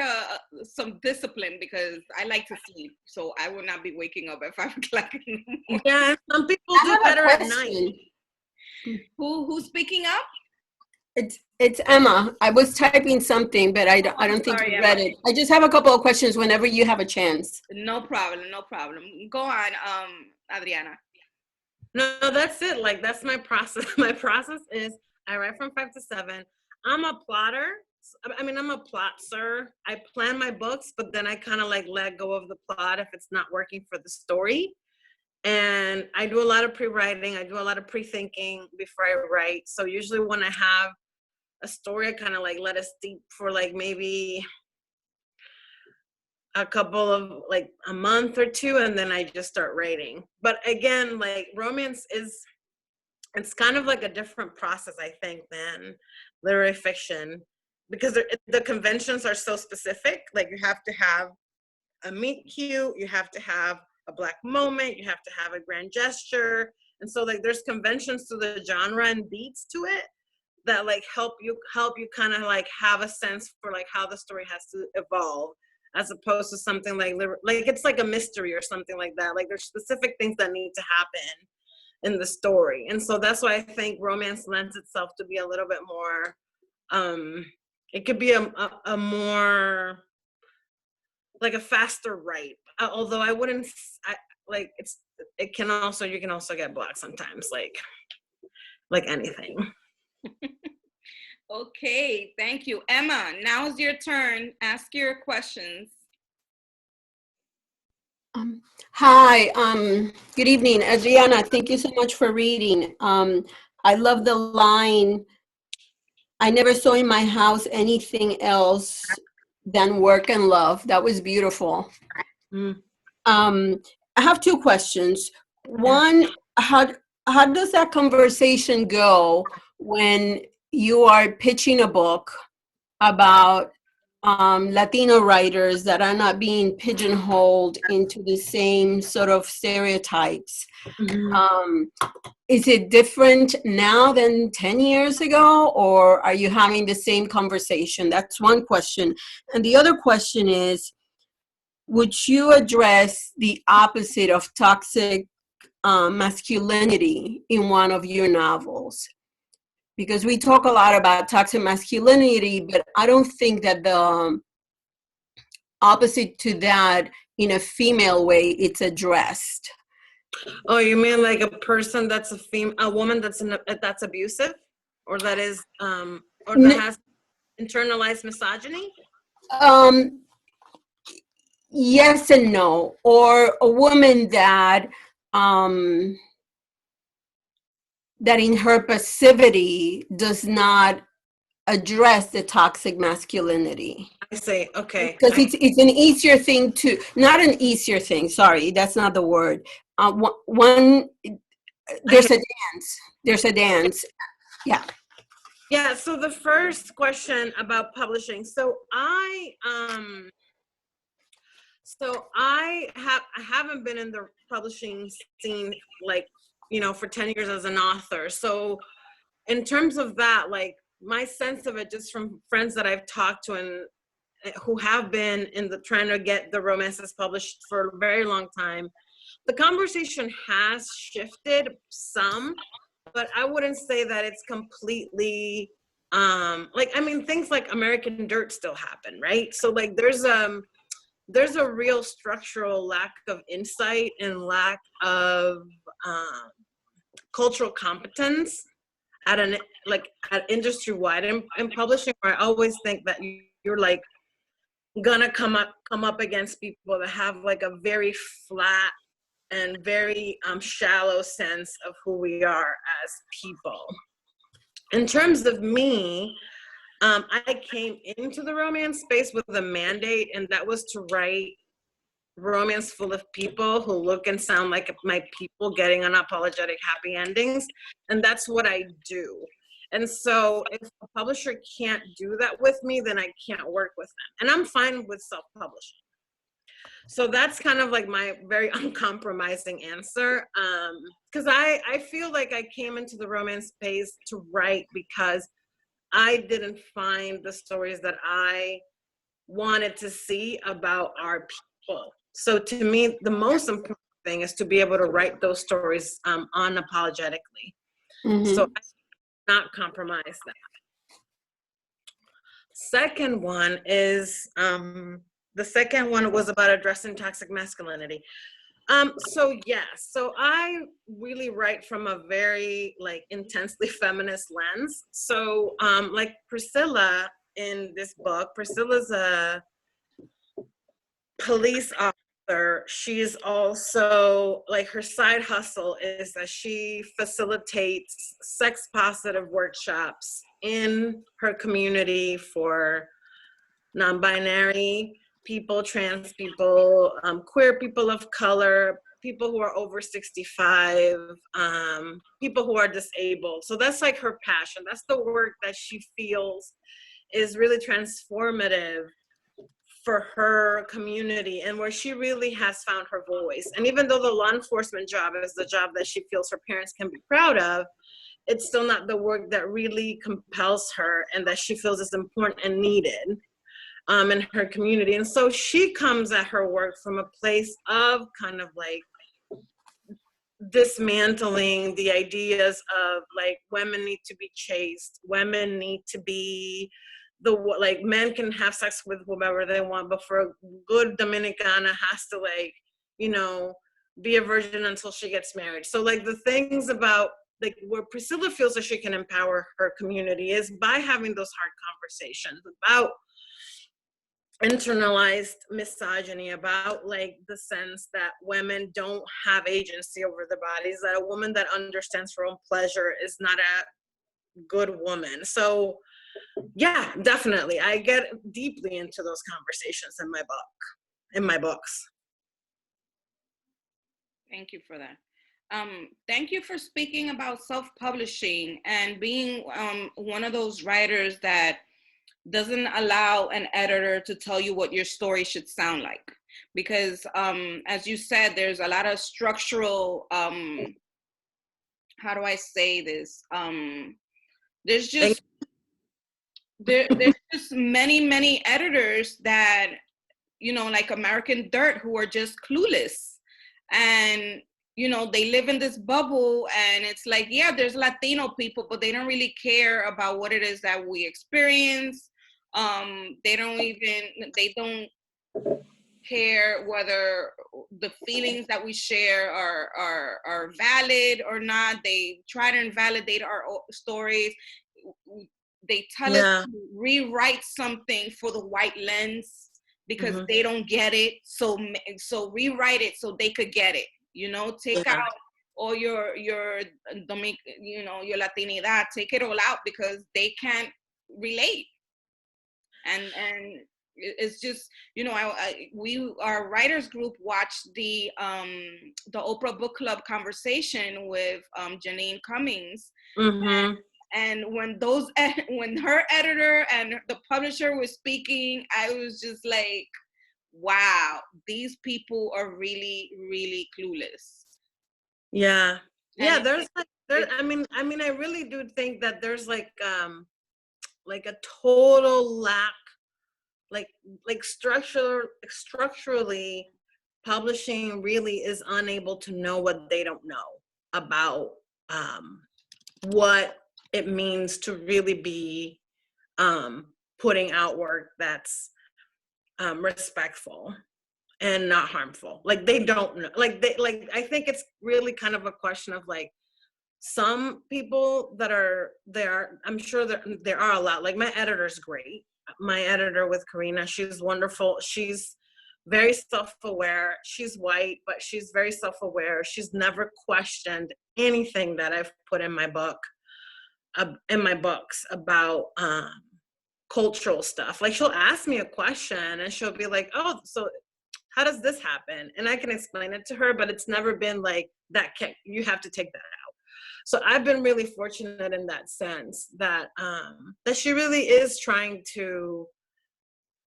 some discipline, because I like to sleep, so I will not be waking up at 5 o'clock in the morning. Yeah, some people do better at night. Who's speaking up? It's Emma. I was typing something, but I don't think you read it. I just have a couple of questions whenever you have a chance. No problem. Go on, Adriana. No, that's it. Like, that's my process. My process is I write from 5 to 7. I'm a plotter. I mean, I'm a plotzer. I plan my books, but then I kind of like let go of the plot if it's not working for the story. And I do a lot of pre-writing. I do a lot of pre-thinking before I write. So usually when I have a story, I kind of like let it steep for like maybe a couple of like a month or 2, and then I just start writing. But again, like, romance it's kind of like a different process, I think, than literary fiction, because the conventions are so specific. Like, you have to have a meet cute, you have to have a Black moment, you have to have a grand gesture. And so like there's conventions to the genre and beats to it that like help you kind of like have a sense for like how the story has to evolve, as opposed to something like it's like a mystery or something like that. Like, there's specific things that need to happen in the story. And so that's why I think romance lends itself to be a little bit more, it could be a more like a faster write. Although I wouldn't, you can also get blocked sometimes, like anything. Okay, thank you. Emma, now is your turn. Ask your questions. Hi, good evening, Adriana. Thank you so much for reading. I love the line, I never saw in my house anything else than work and love. That was beautiful. Mm. I have two questions. One, how does that conversation go when you are pitching a book about Latino writers that are not being pigeonholed into the same sort of stereotypes? Mm-hmm. Is it different now than 10 years ago, or are you having the same conversation? That's one question. And the other question is, would you address the opposite of toxic masculinity in one of your novels? Because we talk a lot about toxic masculinity, but I don't think that the opposite to that in a female way it's addressed. Oh, you mean like a person that's a woman that's abusive, or that is or that has internalized misogyny? Yes and no. Or a woman that that in her passivity does not address the toxic masculinity. I say, okay. Because it's an easier thing to, not an easier thing, sorry, that's not the word. There's a dance. Yeah. Yeah, so the first question about publishing. So I haven't been in the publishing scene like, for 10 years as an author. So in terms of that, like my sense of it just from friends that I've talked to and who have been trying to get the romances published for a very long time, the conversation has shifted some, but I wouldn't say that it's completely things like American Dirt still happen, right? So like there's a real structural lack of insight and lack of cultural competence at industry wide in publishing, where I always think that you're like gonna come up against people that have like a very flat and very shallow sense of who we are as people. In terms of me, I came into the romance space with a mandate, and that was to write romance full of people who look and sound like my people getting unapologetic happy endings. And that's what I do. And so if a publisher can't do that with me, then I can't work with them. And I'm fine with self-publishing. So that's kind of like my very uncompromising answer. Because I feel like I came into the romance space to write because I didn't find the stories that I wanted to see about our people. So to me, the most important thing is to be able to write those stories unapologetically. Mm-hmm. So I did not compromise that. Second one is, the second one was about addressing toxic masculinity. So I really write from a very like intensely feminist lens. So like Priscilla in this book, Priscilla's a police officer. She's also like, her side hustle is that she facilitates sex positive workshops in her community for non-binary people, trans people, queer people of color, people who are over 65, people who are disabled. So that's like her passion. That's the work that she feels is really transformative for her community, and where she really has found her voice. And even though the law enforcement job is the job that she feels her parents can be proud of, it's still not the work that really compels her and that she feels is important and needed in her community. And so she comes at her work from a place of kind of like dismantling the ideas of like women need to be chaste, women need to be like men can have sex with whomever they want, but for a good Dominicana has to like, be a virgin until she gets married. So like the things about like where Priscilla feels that she can empower her community is by having those hard conversations about internalized misogyny about like the sense that women don't have agency over their bodies, that a woman that understands her own pleasure is not a good woman. So yeah, definitely. I get deeply into those conversations in my books. Thank you for that. Thank you for speaking about self-publishing and being one of those writers that doesn't allow an editor to tell you what your story should sound like. Because as you said, there's a lot of structural, how do I say this? There's just there's just many editors that, you know, like American Dirt, who are just clueless. And, you know, they live in this bubble, and it's like, yeah, there's Latino people, but they don't really care about what it is that we experience. They don't care whether the feelings that we share are valid or not. They try to invalidate our stories. They tell us to rewrite something for the white lens because they don't get it. So rewrite it so they could get it. You know, take out all your your Latinidad, take it all out because they can't relate. And it's just, you know, our writers group watched the Oprah Book Club conversation with Janine Cummings. And when her editor and the publisher was speaking, I was just like, wow, these people are really, really clueless. Yeah. Yeah, I mean, I really do think that there's like a total lack, like structurally, publishing really is unable to know what they don't know about what it means to really be putting out work that's respectful and not harmful. Like they don't know. I think it's really kind of a question of like some people that are there. I'm sure there are a lot. Like my editor's great. My editor with Karina, she's wonderful. She's very self-aware. She's white, but she's very self-aware. She's never questioned anything that I've put in my books about cultural stuff. Like she'll ask me a question and she'll be like, oh, so how does this happen? And I can explain it to her, but it's never been like that. You have to take that out. So I've been really fortunate in that sense that that she really is trying to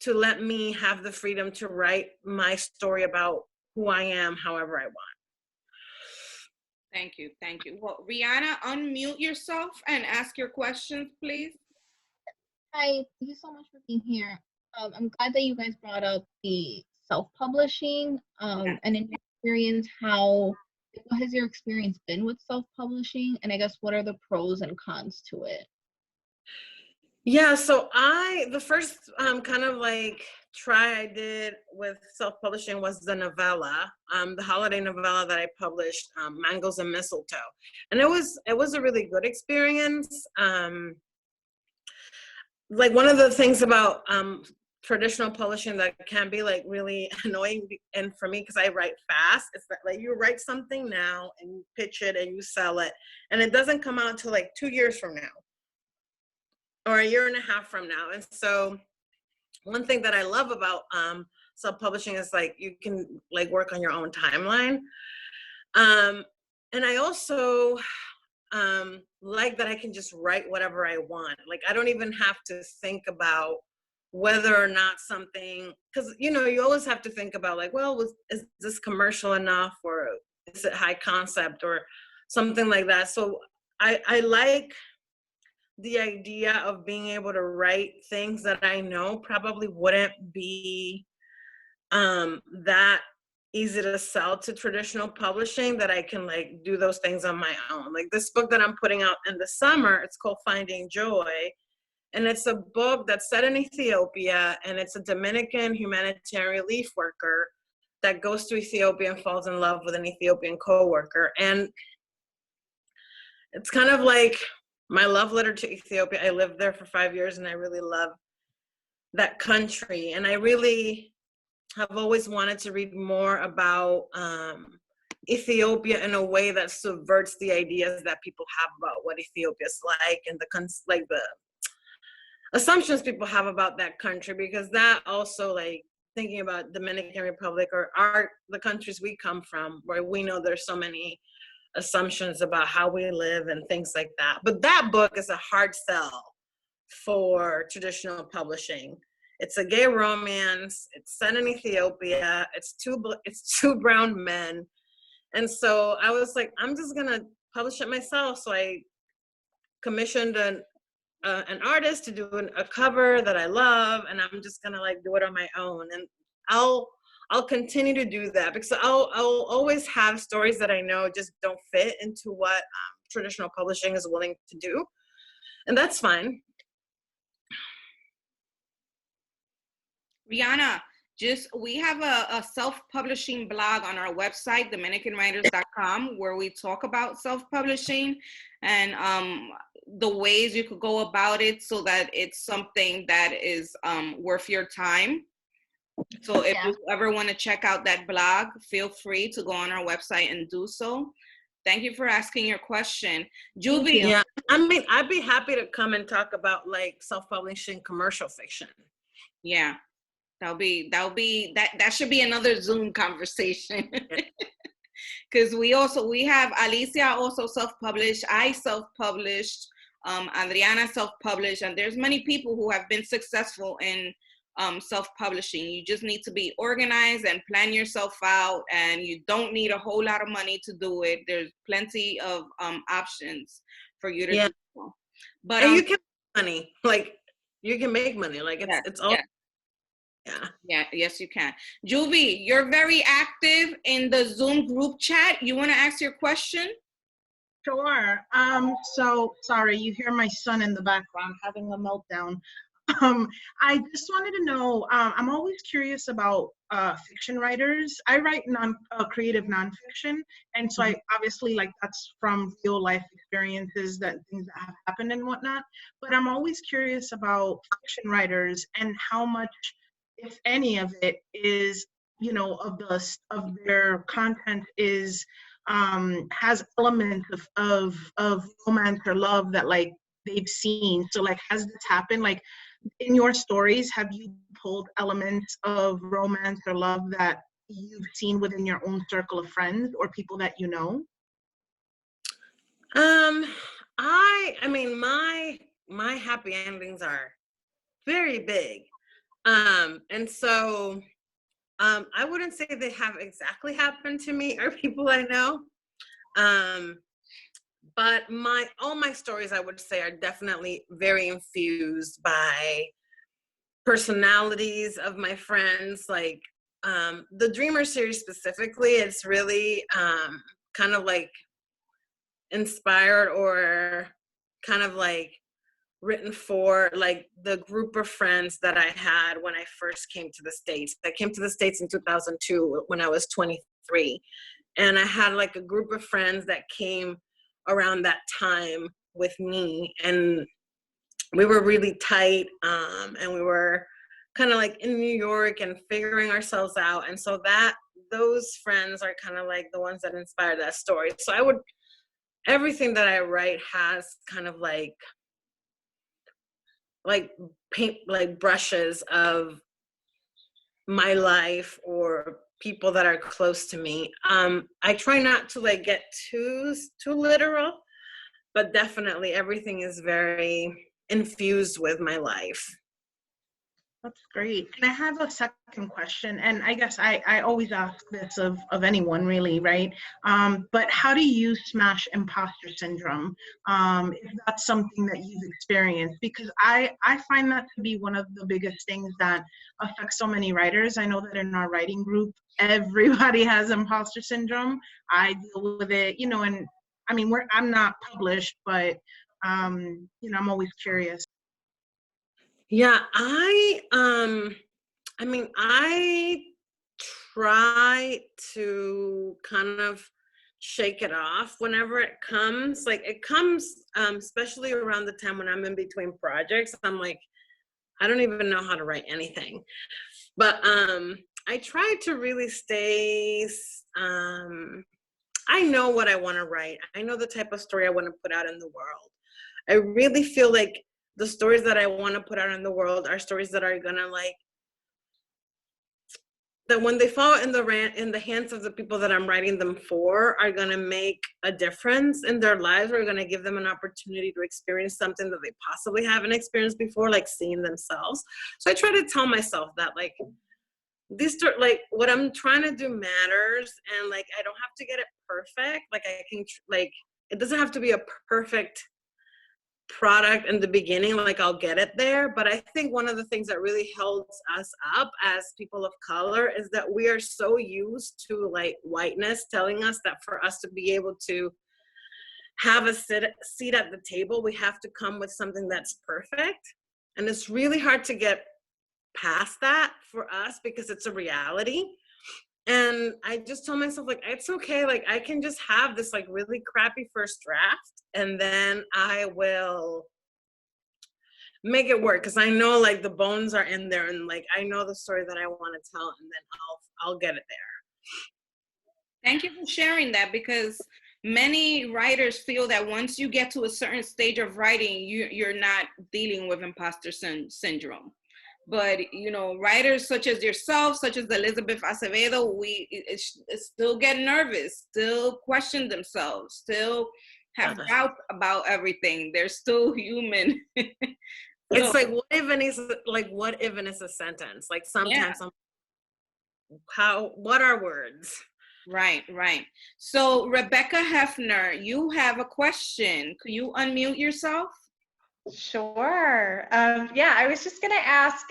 let me have the freedom to write my story about who I am however I want. Thank you. Well, Rihanna, unmute yourself and ask your questions, please. Hi, thank you so much for being here. I'm glad that you guys brought up the self-publishing and in your experience, what has your experience been with self-publishing, and I guess what are the pros and cons to it? Yeah, so the first kind of like try I did with self-publishing was the novella, the holiday novella that I published, Mangoes and Mistletoe. And it was a really good experience. Like one of the things about traditional publishing that can be like really annoying, and for me, because I write fast, it's that like you write something now and you pitch it and you sell it, and it doesn't come out until like 2 years from now or a year and a half from now. And so one thing that I love about self-publishing is like you can like work on your own timeline. And I also like that I can just write whatever I want. Like I don't even have to think about whether or not something, because you know, you always have to think about like, well, is this commercial enough, or is it high concept or something like that. So I like the idea of being able to write things that I know probably wouldn't be that easy to sell to traditional publishing, that I can like do those things on my own. Like this book that I'm putting out in the summer, it's called Finding Joy. And it's a book that's set in Ethiopia, and it's a Dominican humanitarian relief worker that goes to Ethiopia and falls in love with an Ethiopian co-worker. And it's kind of like my love letter to Ethiopia. I lived there for 5 years and I really love that country. And I really have always wanted to read more about Ethiopia in a way that subverts the ideas that people have about what Ethiopia is like, and the assumptions people have about that country, because that also, like, thinking about Dominican Republic or the countries we come from, where we know there's so many assumptions about how we live and things like that. But that book is a hard sell for traditional publishing. It's a gay romance. It's set in Ethiopia. It's two brown men. And so I was like, I'm just gonna publish it myself. So I commissioned an artist to do a cover that I love, and I'm just gonna like do it on my own. And I'll continue to do that, because I'll always have stories that I know just don't fit into what traditional publishing is willing to do, and that's fine. Rihanna, we have a self-publishing blog on our website, dominicanwriters.com, where we talk about self-publishing and the ways you could go about it so that it's something that is worth your time. So if you ever want to check out that blog, feel free to go on our website and do so. Thank you for asking your question. Juby. Yeah, I mean, I'd be happy to come and talk about like self-publishing commercial fiction. Yeah. That should be another Zoom conversation. Because we have Alicia also self-published, I self-published, Adriana self-published, and there's many people who have been successful in self-publishing. You just need to be organized and plan yourself out, and you don't need a whole lot of money to do it. There's plenty of options for you to do so. But and you can make money. Like, you can make money. Like, it's all. Yeah, yes, you can. Juby, you're very active in the Zoom group chat. You want to ask your question? Sure. So sorry, you hear my son in the background having a meltdown. I just wanted to know, I'm always curious about fiction writers. I write creative nonfiction, and so I obviously, like, that's from real life experiences, that things that have happened and whatnot. But I'm always curious about fiction writers and how much, if any of it is, of their content is has elements of romance or love that, like, they've seen. So, like, has this happened? Like, in your stories, have you pulled elements of romance or love that you've seen within your own circle of friends or people that you know? I mean, my happy endings are very big. And so I wouldn't say they have exactly happened to me or people I know. But all my stories, I would say, are definitely very infused by personalities of my friends. Like the Dreamer series specifically, it's really kind of like inspired or kind of like written for like the group of friends that I had when I first came to the States. I came to the States in 2002 when I was 23. And I had like a group of friends that came around that time with me, and we were really tight, and we were kind of like in New York and figuring ourselves out. And so those friends are kind of like the ones that inspired that story. So everything that I write has kind of like paint, like brushes of my life or people that are close to me. I try not to like get too literal, but definitely everything is very infused with my life. That's great. And I have a second question, and I guess I always ask this of anyone, really, right? But how do you smash imposter syndrome, if that's something that you've experienced? Because I find that to be one of the biggest things that affects so many writers. I know that in our writing group, everybody has imposter syndrome. I deal with it, and I mean, I'm not published, but I'm always curious. Yeah, I mean, I try to kind of shake it off whenever it comes. Like, it comes, especially around the time when I'm in between projects. I'm like, I don't even know how to write anything. But I try to really stay, I know what I want to write. I know the type of story I want to put out in the world. I really feel like the stories that I want to put out in the world are stories that are gonna like, that when they fall in the hands of the people that I'm writing them for, are gonna make a difference in their lives, or are gonna give them an opportunity to experience something that they possibly haven't experienced before, like seeing themselves. So I try to tell myself that, like, like what I'm trying to do matters, and like I don't have to get it perfect. Like I can, like, it doesn't have to be a perfect product in the beginning, like I'll get it there. But I think one of the things that really holds us up as people of color is that we are so used to like whiteness telling us that for us to be able to have a seat at the table, we have to come with something that's perfect. And it's really hard to get past that for us because it's a reality. And I just told myself, like, it's okay. Like, I can just have this like really crappy first draft, and then I will make it work, because I know like the bones are in there, and like I know the story that I want to tell, and then I'll get it there. Thank you for sharing that, because many writers feel that once you get to a certain stage of writing, you're not dealing with imposter syndrome. But you know, writers such as yourself, such as Elizabeth Acevedo, we still get nervous, still question themselves, still have doubts about everything. They're still human. It's like, what even is a sentence? Like sometimes what are words? Right. So Rebecca Hefner, you have a question. Could you unmute yourself? Sure. Yeah, I was just going to ask,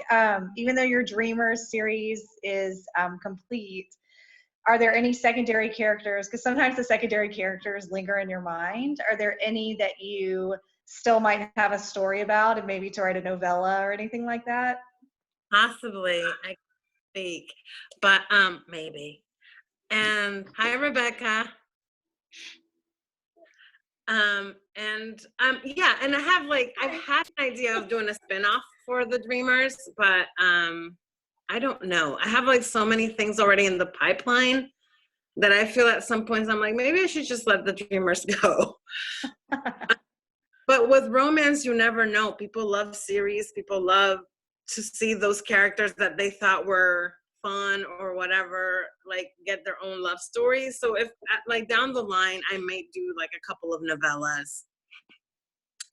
even though your Dreamers series is complete, are there any secondary characters? Because sometimes the secondary characters linger in your mind. Are there any that you still might have a story about, and maybe to write a novella or anything like that? Possibly, I speak, but maybe. And hi, Rebecca. Yeah, and I've had an idea of doing a spin-off for the Dreamers, but I don't know. I have like so many things already in the pipeline that I feel at some points I'm like, maybe I should just let the Dreamers go. But with romance, you never know. People love series. People love to see those characters that they thought were fun or whatever, like get their own love stories. So if like down the line, I might do like a couple of novellas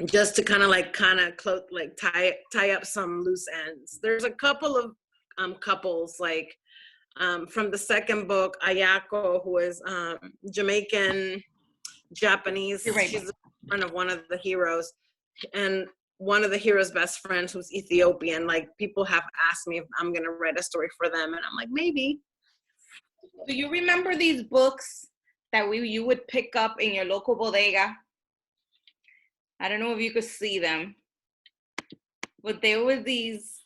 just to kind of tie up some loose ends. There's a couple of couples like from the second book, Ayako, who is Jamaican Japanese. She's the friend of one of the heroes, and one of the hero's best friends who's Ethiopian. Like, people have asked me if I'm gonna write a story for them, and I'm like, maybe. Do you remember these books that you would pick up in your local bodega? I don't know if you could see them, but there were these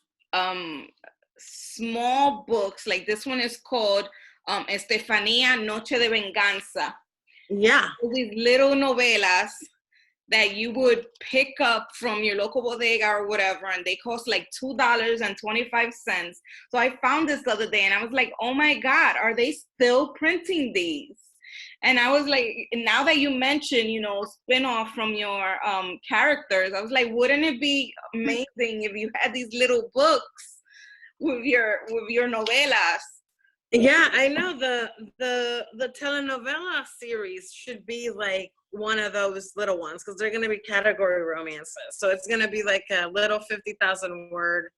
small books. Like this one is called Estefanía Noche de Venganza. Yeah. These little novelas that you would pick up from your local bodega or whatever, and they cost like $2.25. So I found this the other day, and I was like, oh my God, are they still printing these? And I was like, now that you mentioned, you know, spin-off from your characters, I was like, wouldn't it be amazing if you had these little books with your novelas? Yeah, I know the telenovela series should be like one of those little ones, because they're going to be category romances. So it's going to be like a little 50,000 word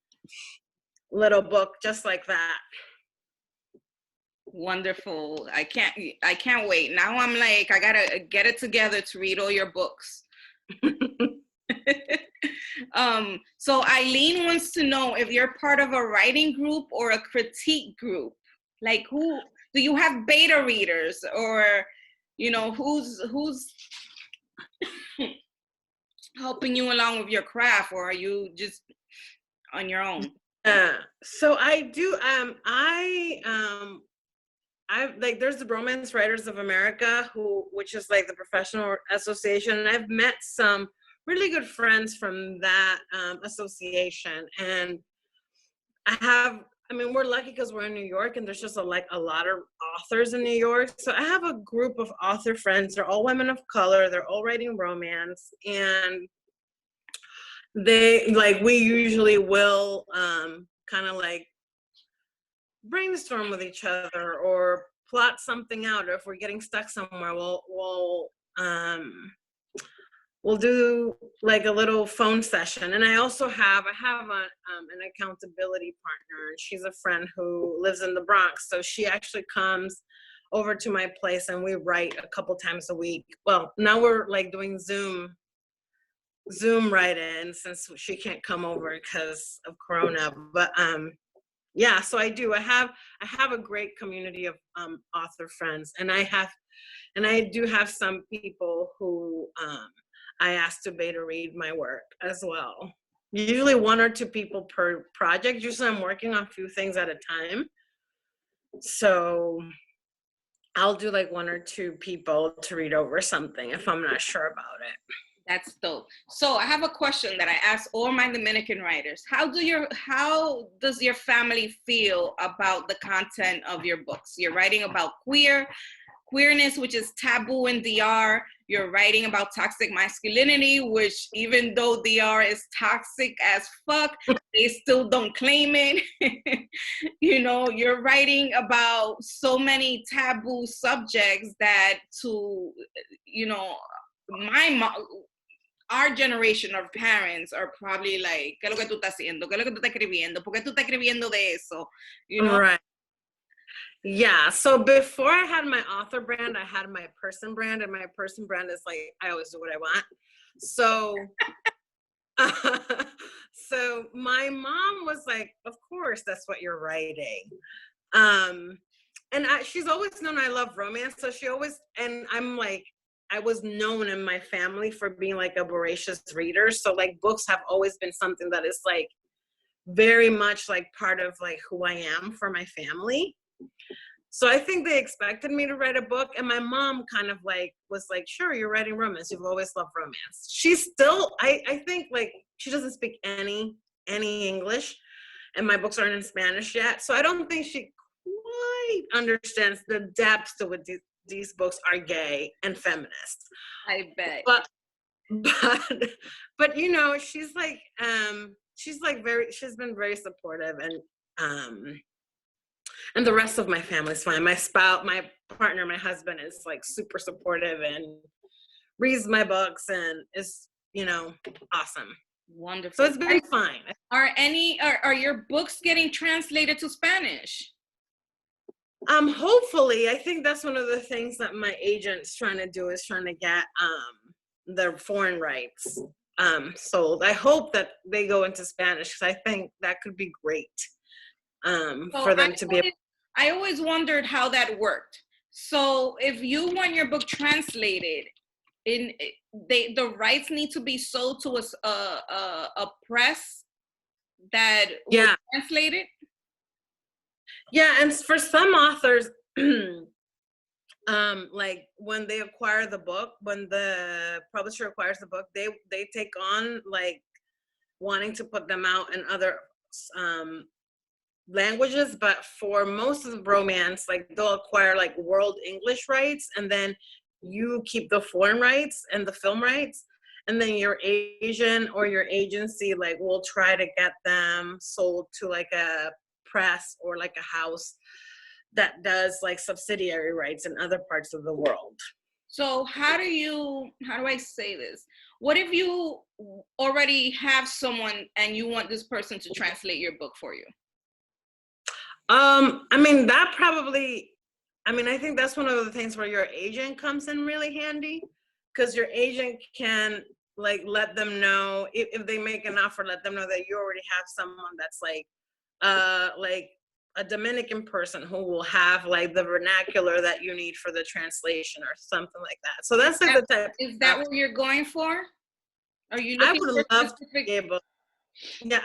little book, just like that. Wonderful. I can't wait. Now I'm like, I gotta get it together to read all your books. So Eileen wants to know if you're part of a writing group or a critique group. Like, who do you have beta readers, or you know, who's helping you along with your craft, or are you just on your own? So I do I like, there's the Romance Writers of America, which is like the professional association, and I've met some really good friends from that association. And we're lucky because we're in New York and there's just a lot of authors in New York. So I have a group of author friends. They're all women of color. They're all writing romance. And we usually will kind of like brainstorm with each other or plot something out. Or if we're getting stuck somewhere, we'll do like a little phone session. And I have an accountability partner, and she's a friend who lives in the Bronx. So she actually comes over to my place and we write a couple times a week. Well, now we're like doing Zoom write-in since she can't come over because of Corona. But yeah, so I have a great community of author friends, and I do have some people who I asked to beta read my work as well. Usually 1 or 2 people per project. Usually I'm working on a few things at a time. So I'll do like 1 or 2 people to read over something if I'm not sure about it. That's dope. So I have a question that I ask all my Dominican writers. How does your family feel about the content of your books? You're writing about queerness, which is taboo in DR. You're writing about toxic masculinity, which even though DR is toxic as fuck, they still don't claim it. You know, you're writing about so many taboo subjects that our generation of parents are probably like, ¿qué es lo que tú estás haciendo? ¿Qué es lo que tú estás escribiendo? ¿Por qué tú estás escribiendo de eso? You know? Right. Yeah, so before I had my author brand, I had my person brand, and my person brand is like, I always do what I want. So, so my mom was like, of course, that's what you're writing. And she's always known I love romance, so I'm like, I was known in my family for being like a voracious reader. So like books have always been something that is like very much like part of like who I am for my family. So I think they expected me to write a book, and my mom kind of like was like, sure, you're writing romance. You've always loved romance. She's still, I think like she doesn't speak any English, and my books aren't in Spanish yet. So I don't think she quite understands the depth to what these books are gay and feminist. I bet. But you know, she's been very supportive, and the rest of my family's fine. My partner, my husband is like super supportive and reads my books and is, awesome. Wonderful. So it's been fine. Are your books getting translated to Spanish? Hopefully. I think that's one of the things that my agent's trying to do, is trying to get the foreign rights sold. I hope that they go into Spanish, because I think that could be great for them to be able. I always wondered how that worked. So if you want your book translated, the rights need to be sold to a press that will translate it? Yeah, and for some authors, like when they acquire the book, when the publisher acquires the book, they take on like wanting to put them out in other languages. But for most of the romance, like they'll acquire like world English rights, and then you keep the foreign rights and the film rights, and then your agent or your agency like will try to get them sold to like a press or like a house that does like subsidiary rights in other parts of the world. So how do I say this? What if you already have someone and you want this person to translate your book for you? I think that's one of the things where your agent comes in really handy, because your agent can like let them know if they make an offer, let them know that you already have someone that's like a Dominican person who will have like the vernacular that you need for the translation or something like that. So that's like the type. Is that what you're going for? Are you looking for specific?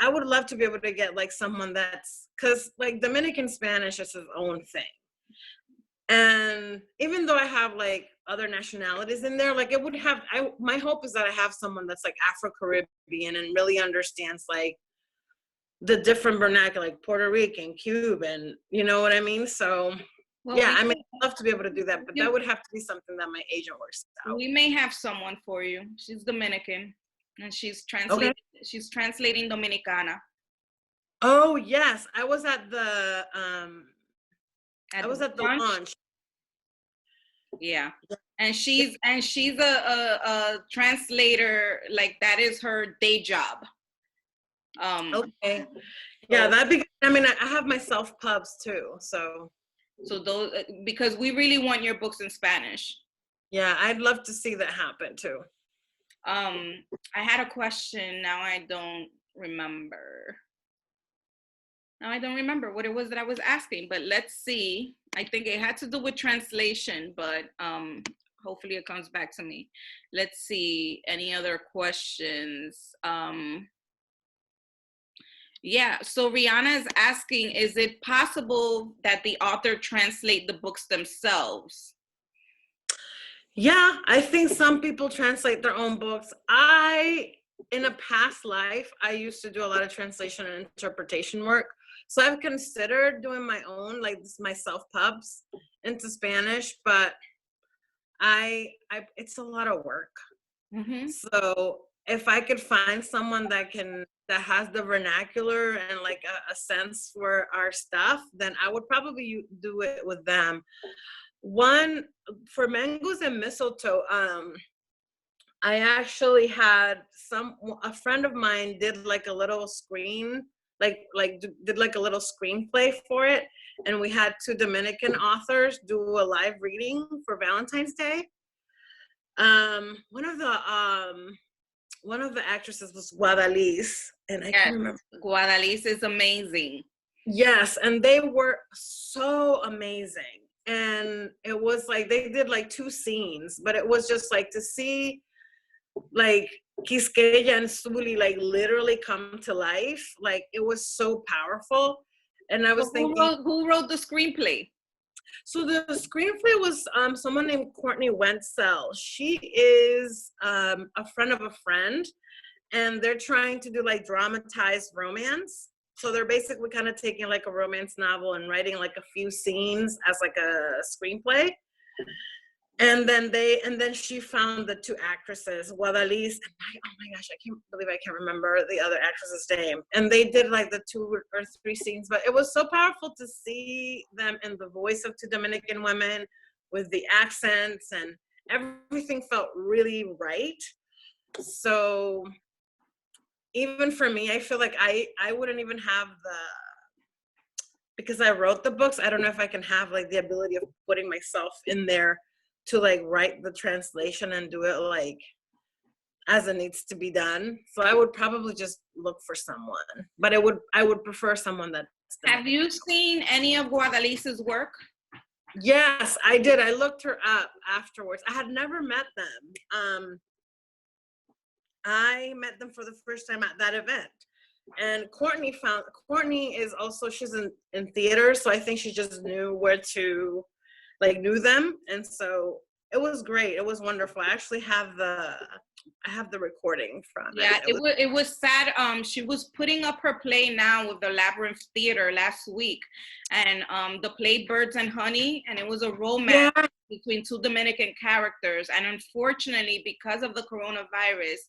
I would love to be able to get like someone that's, because like Dominican Spanish is its own thing. And even though I have like other nationalities in there, like it would have, my hope is that I have someone that's like Afro-Caribbean and really understands like the different vernacular, like Puerto Rican, Cuban, you know what I mean? So Well, yeah, I mean, I'd love to be able to do that, but that would have to be something that my agent works out. we may have someone for you. She's Dominican, and she's translating. Okay. She's translating Dominicana. Oh yes, I was at the launch. launch. Yeah, and she's a translator. Like that is her day job. Okay. Yeah, that'd be good. I mean, I have my self pubs too, so those, because we really want your books in Spanish. Yeah, I'd love to see that happen too. I had a question. Now I don't remember. Now I don't remember what it was that I was asking, but let's see. I think it had to do with translation, but hopefully it comes back to me. Let's see. Any other questions? Yeah, so Rihanna is asking, is it possible that the author translate the books themselves? Yeah, I think some people translate their own books. In a past life, I used to do a lot of translation and interpretation work. So I've considered doing my own, like my self-pubs into Spanish, but it's a lot of work. Mm-hmm. So if I could find someone that has the vernacular and like a sense for our stuff, then I would probably do it with them. One for Mangoes and Mistletoe, I actually had a friend of mine did like a little screenplay for it, and we had 2 Dominican authors do a live reading for Valentine's Day. One of the actresses was Guadalis, and I can't remember. Guadalis is amazing. Yes, and they were so amazing. And it was like they did like 2 scenes, but it was just like to see like Quisqueya and Suli like literally come to life. Like it was so powerful. And I was thinking, who wrote the screenplay? So the screenplay was someone named Courtney Wentzell. She is a friend of a friend, and they're trying to do like dramatized romance. So they're basically kind of taking like a romance novel and writing like a few scenes as like a screenplay. And then she found the 2 actresses, Guadalis, and oh my gosh, I can't believe I can't remember the other actress's name. And they did like the 2 or 3 scenes, but it was so powerful to see them in the voice of 2 Dominican women with the accents, and everything felt really right. So even for me, I feel like I wouldn't even have because I wrote the books, I don't know if I can have like the ability of putting myself in there to like write the translation and do it like as it needs to be done. So I would probably just look for someone, but I would prefer someone that's. Have you seen any of Guadalis's work? Yes, I did. I looked her up afterwards. I had never met them. I met them for the first time at that event. And Courtney is also, she's in theater, so I think she just knew where to knew them, and so it was great. It was wonderful. I actually have the recording from it. It was sad. She was putting up her play now with the Labyrinth Theater last week, and the play Birds and Honey, and it was a romance between 2 Dominican characters, and unfortunately, because of the coronavirus,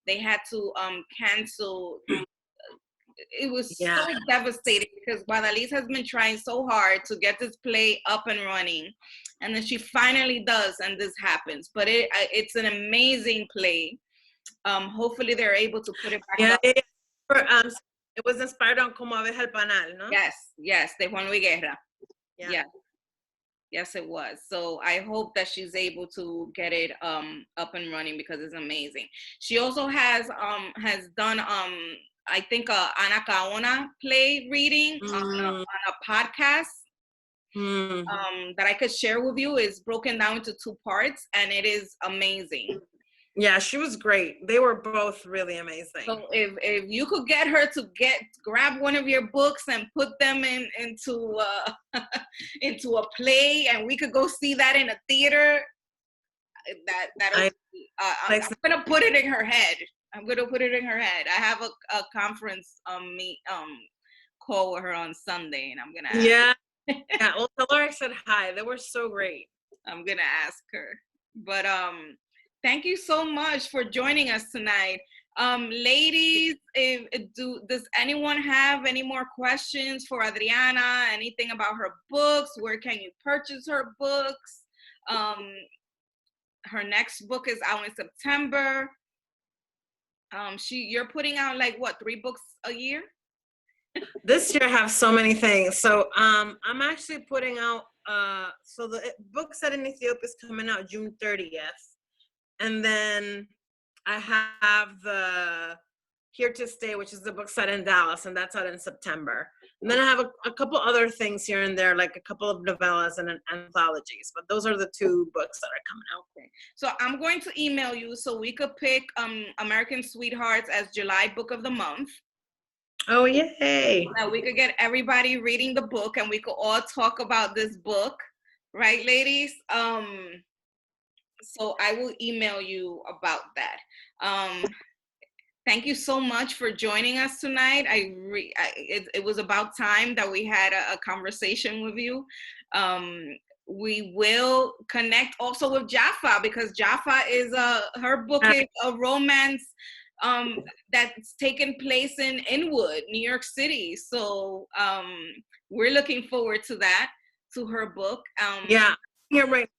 they had to cancel. It was so devastating because Guadalis has been trying so hard to get this play up and running, and then she finally does, and this happens. But it's an amazing play. Hopefully they're able to put it back up. It was inspired on Como Abeja el Panal, no? Yes, de Juan Luis Guerra. Yeah. Yes, it was. So I hope that she's able to get it up and running because it's amazing. She also has done I think a Ana Caona play reading on a podcast that I could share with you. Is broken down into 2 parts, and it is amazing. Yeah, she was great. They were both really amazing. So if you could get her to grab one of your books and put them into into a play, and we could go see that in a theater, I'm gonna put it in her head. I'm gonna put it in her head. I have a conference call with her on Sunday, and I'm gonna ask yeah. Yeah, well, tell her I said hi. They were so great. I'm gonna ask her. But thank you so much for joining us tonight. Ladies, does anyone have any more questions for Adriana? Anything about her books? Where can you purchase her books? Her next book is out in September. You're putting out like what, 3 books a year? This year I have so many things. So I'm actually putting out so the book set in Ethiopia is coming out June 30th. And then I have the Here to Stay, which is the book set in Dallas, and that's out in September. And then I have a couple other things here and there, like a couple of novellas and anthologies, but those are the 2 books that are coming out. Okay. So I'm going to email you so we could pick American Sweethearts as July book of the month. Oh, yay. That we could get everybody reading the book and we could all talk about this book. Right, ladies? So I will email you about that. Thank you so much for joining us tonight. It was about time that we had a conversation with you. We will connect also with Jaffa, because Jaffa is her book is a romance that's taken place in Inwood, New York City. So we're looking forward to that, to her book. Yeah, right.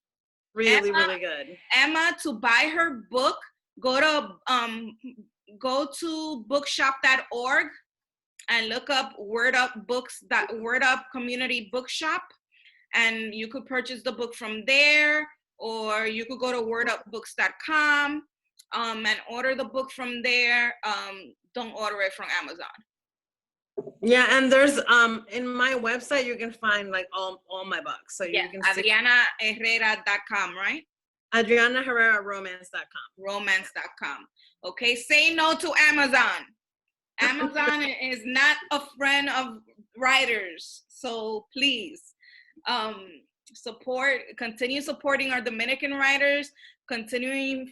Really, Emma, really good. Emma, to buy her book, go to bookshop.org and look up Word Up Community Bookshop, and you could purchase the book from there, or you could go to wordupbooks.com and order the book from there. Don't order it from Amazon. Yeah, and there's in my website you can find like all my books. So you can see AdrianaHerrera.com, right? AdrianaHerrera.romance.com. Romance.com. Okay, say no to Amazon. Amazon is not a friend of writers. So please continue supporting our Dominican writers. Continue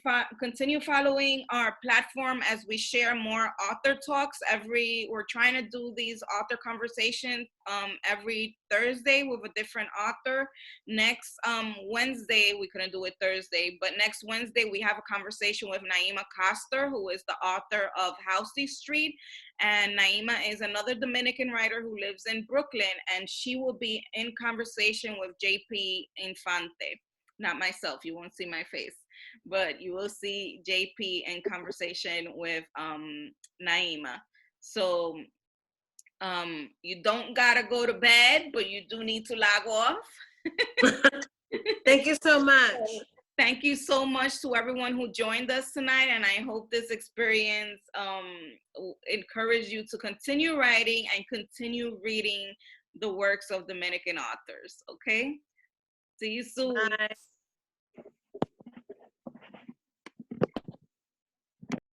following our platform as we share more author talks. We're trying to do these author conversations every Thursday with a different author. Next Wednesday, we couldn't do it Thursday, but next Wednesday we have a conversation with Naima Coster, who is the author of Housey Street. And Naima is another Dominican writer who lives in Brooklyn, and she will be in conversation with JP Infante. Not myself, you won't see my face, but you will see JP in conversation with Naima. So you don't gotta go to bed, but you do need to log off. Thank you so much. Thank you so much to everyone who joined us tonight, and I hope this experience encouraged you to continue writing and continue reading the works of Dominican authors, okay? See you soon. Bye.